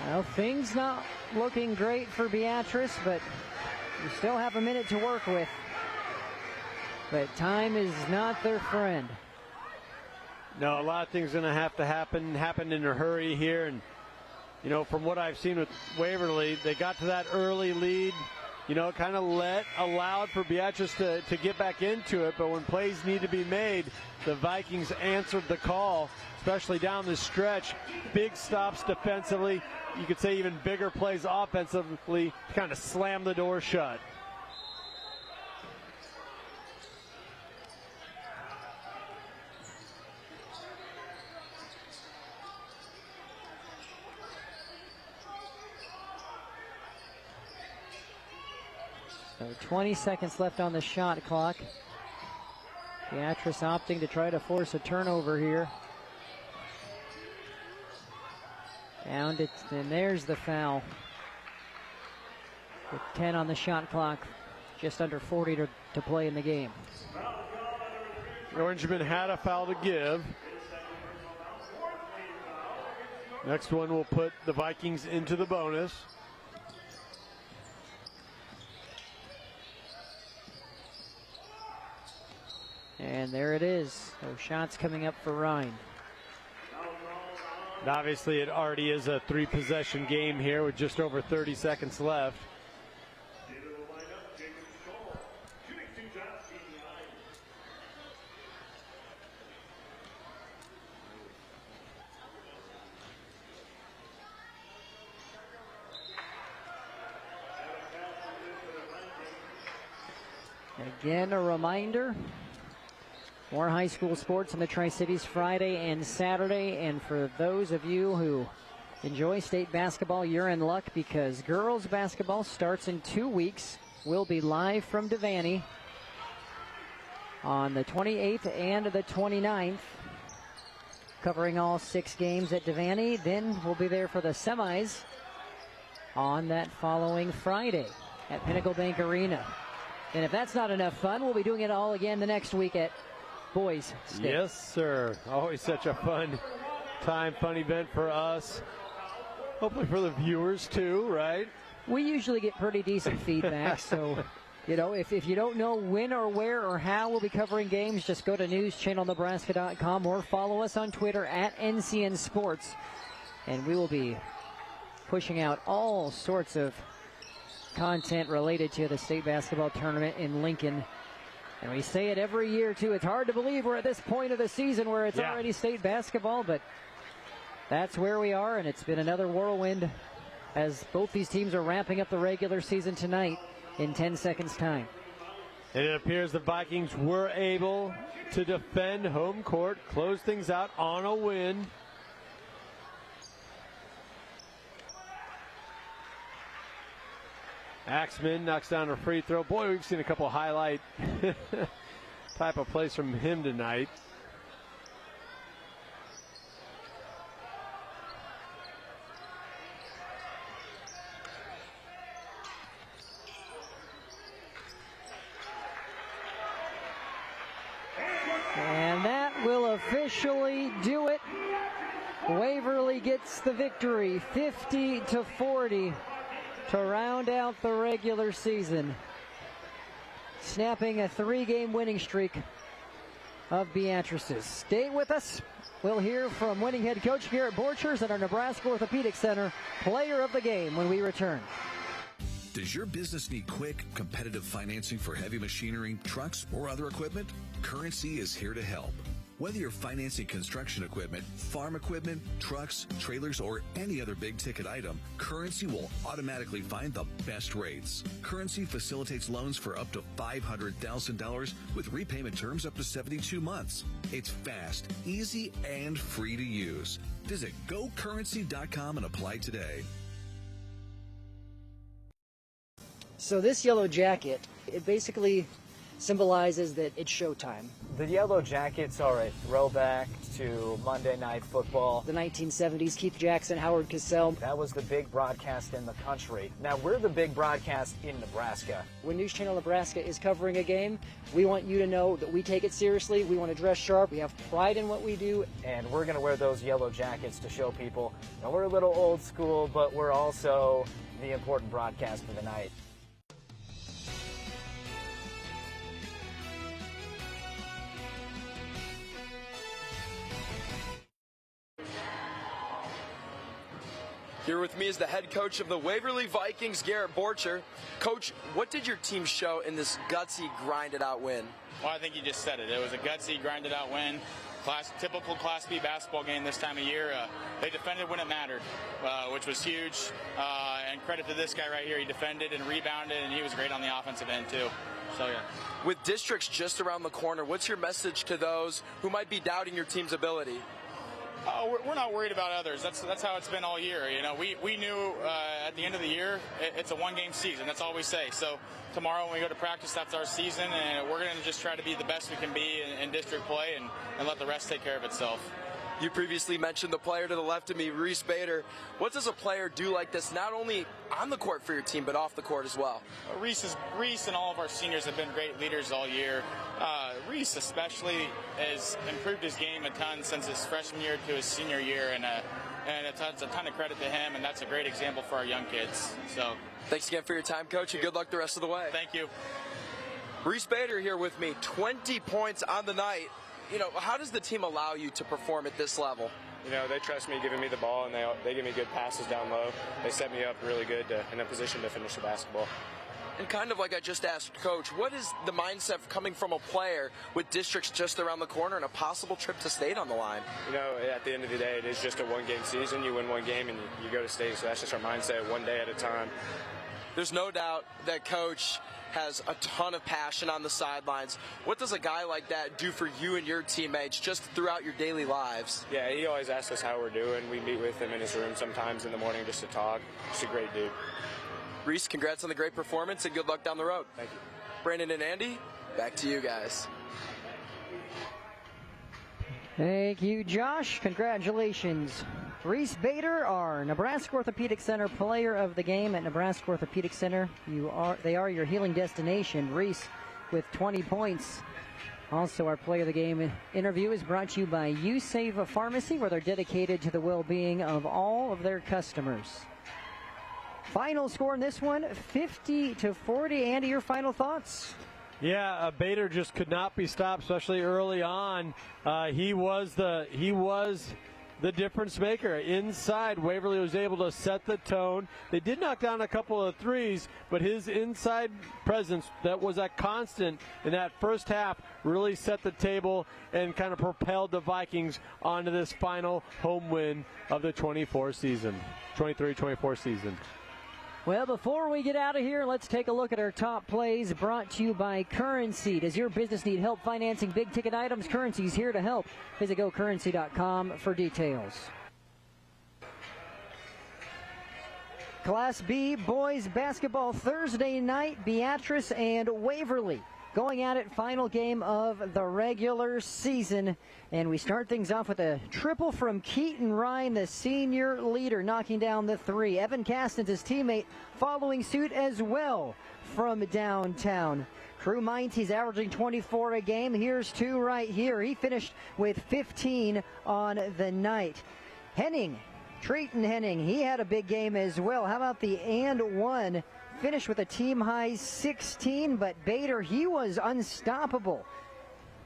Well, things not looking great for Beatrice, but you still have a minute to work with. But time is not their friend. No, a lot of things going to have to happen in a hurry here. And, you know, from what I've seen with Waverly, they got to that early lead, you know, kind of allowed for Beatrice to get back into it. But when plays need to be made, the Vikings answered the call, especially down the stretch. Big stops defensively. You could say even bigger plays offensively to kind of slam the door shut. So 20 seconds left on the shot clock. Beatrice opting to try to force a turnover here. And there's the foul. With 10 on the shot clock, just under 40 to play in the game. The Orangemen had a foul to give. Next one will put the Vikings into the bonus. And there it is. Those shots coming up for Ryan. And obviously, it already is a 3-possession game here with just over 30 seconds left. Again, a reminder. More high school sports in the Tri-Cities Friday and Saturday. And for those of you who enjoy state basketball, you're in luck because girls basketball starts in 2 weeks. We'll be live from Devaney on the 28th and the 29th, covering all 6 games at Devaney. Then we'll be there for the semis on that following Friday at Pinnacle Bank Arena. And if that's not enough fun, we'll be doing it all again the next week at Boys State. Yes, sir. Always such a fun time, fun event for us. Hopefully for the viewers too, right? We usually get pretty decent feedback, so, you know, if you don't know when or where or how we'll be covering games, just go to newschannelnebraska.com or follow us on Twitter at NCN Sports. And we will be pushing out all sorts of content related to the state basketball tournament in Lincoln. And we say it every year, too. It's hard to believe we're at this point of the season where it's already state basketball, but that's where we are, and it's been another whirlwind as both these teams are wrapping up the regular season tonight in 10 seconds' time. And it appears the Vikings were able to defend home court, close things out on a win. Axman knocks down a free throw. Boy, we've seen a couple highlight type of plays from him tonight. And that will officially do it. Waverly gets the victory, 50-40, to round out the regular season, snapping a 3-game winning streak of Beatrice's. Stay with us. We'll hear from winning head coach Garrett Borchers at our Nebraska Orthopedic Center player of the game when we return. Does your business need quick, competitive financing for heavy machinery, trucks, or other equipment? Currency is here to help. Whether you're financing construction equipment, farm equipment, trucks, trailers, or any other big-ticket item, Currency will automatically find the best rates. Currency facilitates loans for up to $500,000 with repayment terms up to 72 months. It's fast, easy, and free to use. Visit GoCurrency.com and apply today. So this yellow jacket, it basically symbolizes that it's showtime. The yellow jackets are a throwback to Monday Night Football. The 1970s, Keith Jackson, Howard Cosell. That was the big broadcast in the country. Now we're the big broadcast in Nebraska. When News Channel Nebraska is covering a game, we want you to know that we take it seriously. We want to dress sharp. We have pride in what we do. And we're going to wear those yellow jackets to show people, you know, we're a little old school, but we're also the important broadcast for the night. Here with me is the head coach of the Waverly Vikings, Garrett Borcher. Coach, what did your team show in this gutsy, grinded-out win? Well, I think you just said it. It was a gutsy, grinded-out win. Typical Class B basketball game this time of year. They defended when it mattered, which was huge. And credit to this guy right here. He defended and rebounded, and he was great on the offensive end, too. So, yeah. With districts just around the corner, what's your message to those who might be doubting your team's ability? We're not worried about others. That's how it's been all year. You know, we knew at the end of the year it's a one-game season. That's all we say. So tomorrow when we go to practice, that's our season, and we're going to just try to be the best we can be in district play and let the rest take care of itself. You previously mentioned the player to the left of me, Reese Bader. What does a player do like this, not only on the court for your team, but off the court as well? Reese and all of our seniors have been great leaders all year. Reese especially has improved his game a ton since his freshman year to his senior year, and it's a ton of credit to him, and that's a great example for our young kids. So, thanks again for your time, Coach, and good luck the rest of the way. Thank you. Reese Bader here with me, 20 points on the night. You know, how does the team allow you to perform at this level? You know, they trust me giving me the ball, and they give me good passes down low. They set me up really good in a position to finish the basketball. And kind of like I just asked Coach, what is the mindset coming from a player with districts just around the corner and a possible trip to state on the line? You know, at the end of the day, it is just a one-game season. You win one game and you go to state, so that's just our mindset, one day at a time. There's no doubt that Coach has a ton of passion on the sidelines. What does a guy like that do for you and your teammates just throughout your daily lives? Yeah, he always asks us how we're doing. We meet with him in his room sometimes in the morning just to talk. Just a great dude. Reese, congrats on the great performance and good luck down the road. Thank you. Brandon and Andy, back to you guys. Thank you, Josh. Congratulations. Reese Bader, our Nebraska Orthopedic Center player of the game at Nebraska Orthopedic Center. They are your healing destination. Reese with 20 points. Also, our player of the game interview is brought to you by You Save a Pharmacy, where they're dedicated to the well-being of all of their customers. Final score in this one, 50-40. Andy, your final thoughts? Yeah, Bader just could not be stopped, especially early on. He was the difference maker. Inside, Waverly was able to set the tone. They did knock down a couple of threes, but his inside presence, that was a constant in that first half, really set the table and kind of propelled the Vikings onto this final home win of the 23-24 season. Well, before we get out of here, let's take a look at our top plays brought to you by Currency. Does your business need help financing big-ticket items? Currency's here to help. Visit GoCurrency.com for details. Class B boys basketball Thursday night, Beatrice and Waverly going at it, final game of the regular season. And we start things off with a triple from Keaton Ryan, the senior leader, knocking down the three. Evan Castens, his teammate, following suit as well from downtown. Drew Mines, he's averaging 24 a game. Here's 2 right here. He finished with 15 on the night. Henning, Trayton Henning, he had a big game as well. How about the and one? Finished with a team high 16, but Bader, he was unstoppable.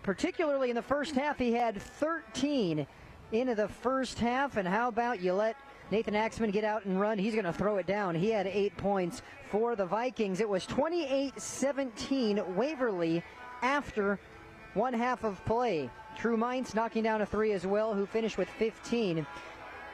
Particularly in the first half, he had 13 into the first half. And how about you let Nathan Axman get out and run? He's going to throw it down. He had 8 points for the Vikings. It was 28-17 Waverly after one half of play. Drew Mines knocking down a 3 as well, who finished with 15.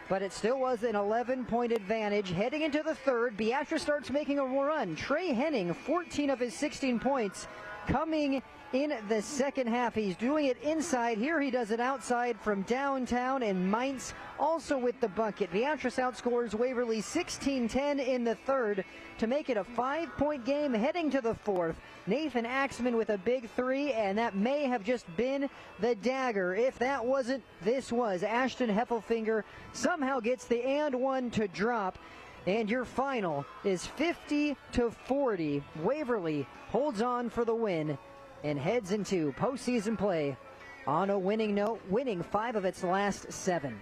But it still was an 11-point advantage. Heading into the third, Beatrice starts making a run. Trey Henning, 14 of his 16 points coming in the second half. He's doing it inside. Here he does it outside from downtown, and Mines also with the bucket. Beatrice outscores Waverly 16-10 in the third to make it a 5-point game heading to the fourth. Nathan Axman with a big 3, and that may have just been the dagger. If that wasn't, this was. Ashton Heffelfinger somehow gets the and one to drop. And your final is 50-40. Waverly holds on for the win and heads into postseason play on a winning note, winning 5 of its last 7.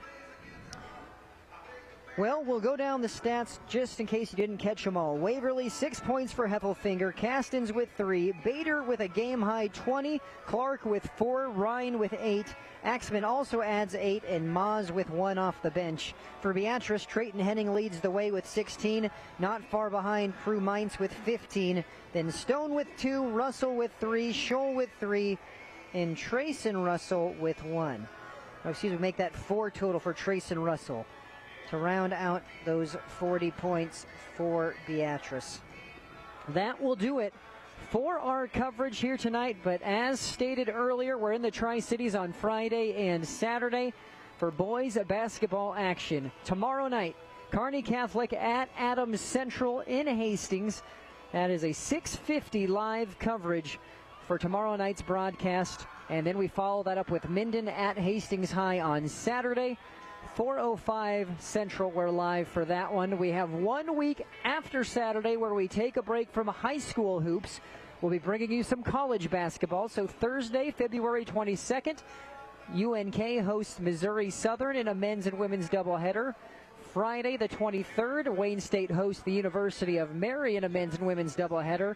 Well, we'll go down the stats just in case you didn't catch them all. Waverly, 6 points for Heffelfinger. Castens with 3. Bader with a game-high 20. Clark with 4. Ryan with 8. Axman also adds 8. And Maz with 1 off the bench. For Beatrice, Trayton Henning leads the way with 16. Not far behind, Drew Mines with 15. Then Stone with 2. Russell with 3. Scholl with 3. And Trayson Russell with 1. Oh, excuse me, make that 4 total for Trayson Russell to round out those 40 points for Beatrice. That will do it for our coverage here tonight, but as stated earlier, we're in the Tri-Cities on Friday and Saturday for boys basketball action. Tomorrow night, Kearney Catholic at Adams Central in Hastings. That is a 6:50 live coverage for tomorrow night's broadcast, and then we follow that up with Minden at Hastings High on Saturday. 4:05 Central, we're live for that one. We have 1 week after Saturday where we take a break from high school hoops. We'll be bringing you some college basketball. So Thursday, February 22nd, UNK hosts Missouri Southern in a men's and women's doubleheader. Friday, the 23rd, Wayne State hosts the University of Mary in a men's and women's doubleheader.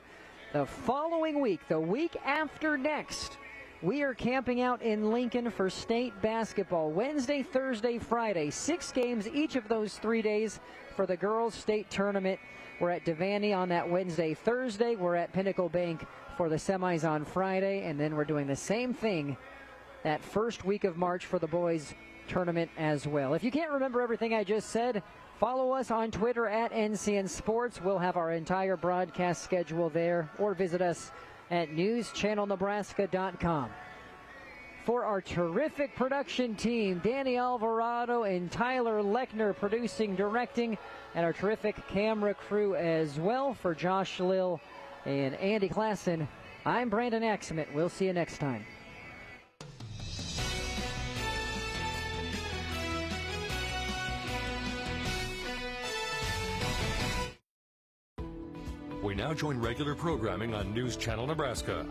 The following week, the week after next, we are camping out in Lincoln for state basketball. Wednesday, Thursday, Friday. 6 games each of those 3 days for the girls' state tournament. We're at Devaney on that Wednesday, Thursday. We're at Pinnacle Bank for the semis on Friday. And then we're doing the same thing that first week of March for the boys' tournament as well. If you can't remember everything I just said, follow us on Twitter at NCN Sports. We'll have our entire broadcast schedule there, or visit us at newschannelnebraska.com. For our terrific production team, Danny Alvarado and Tyler Lechner producing, directing, and our terrific camera crew as well. For Josh Lill and Andy Klassen, I'm Brandon Axman. We'll see you next time. We now join regular programming on News Channel Nebraska.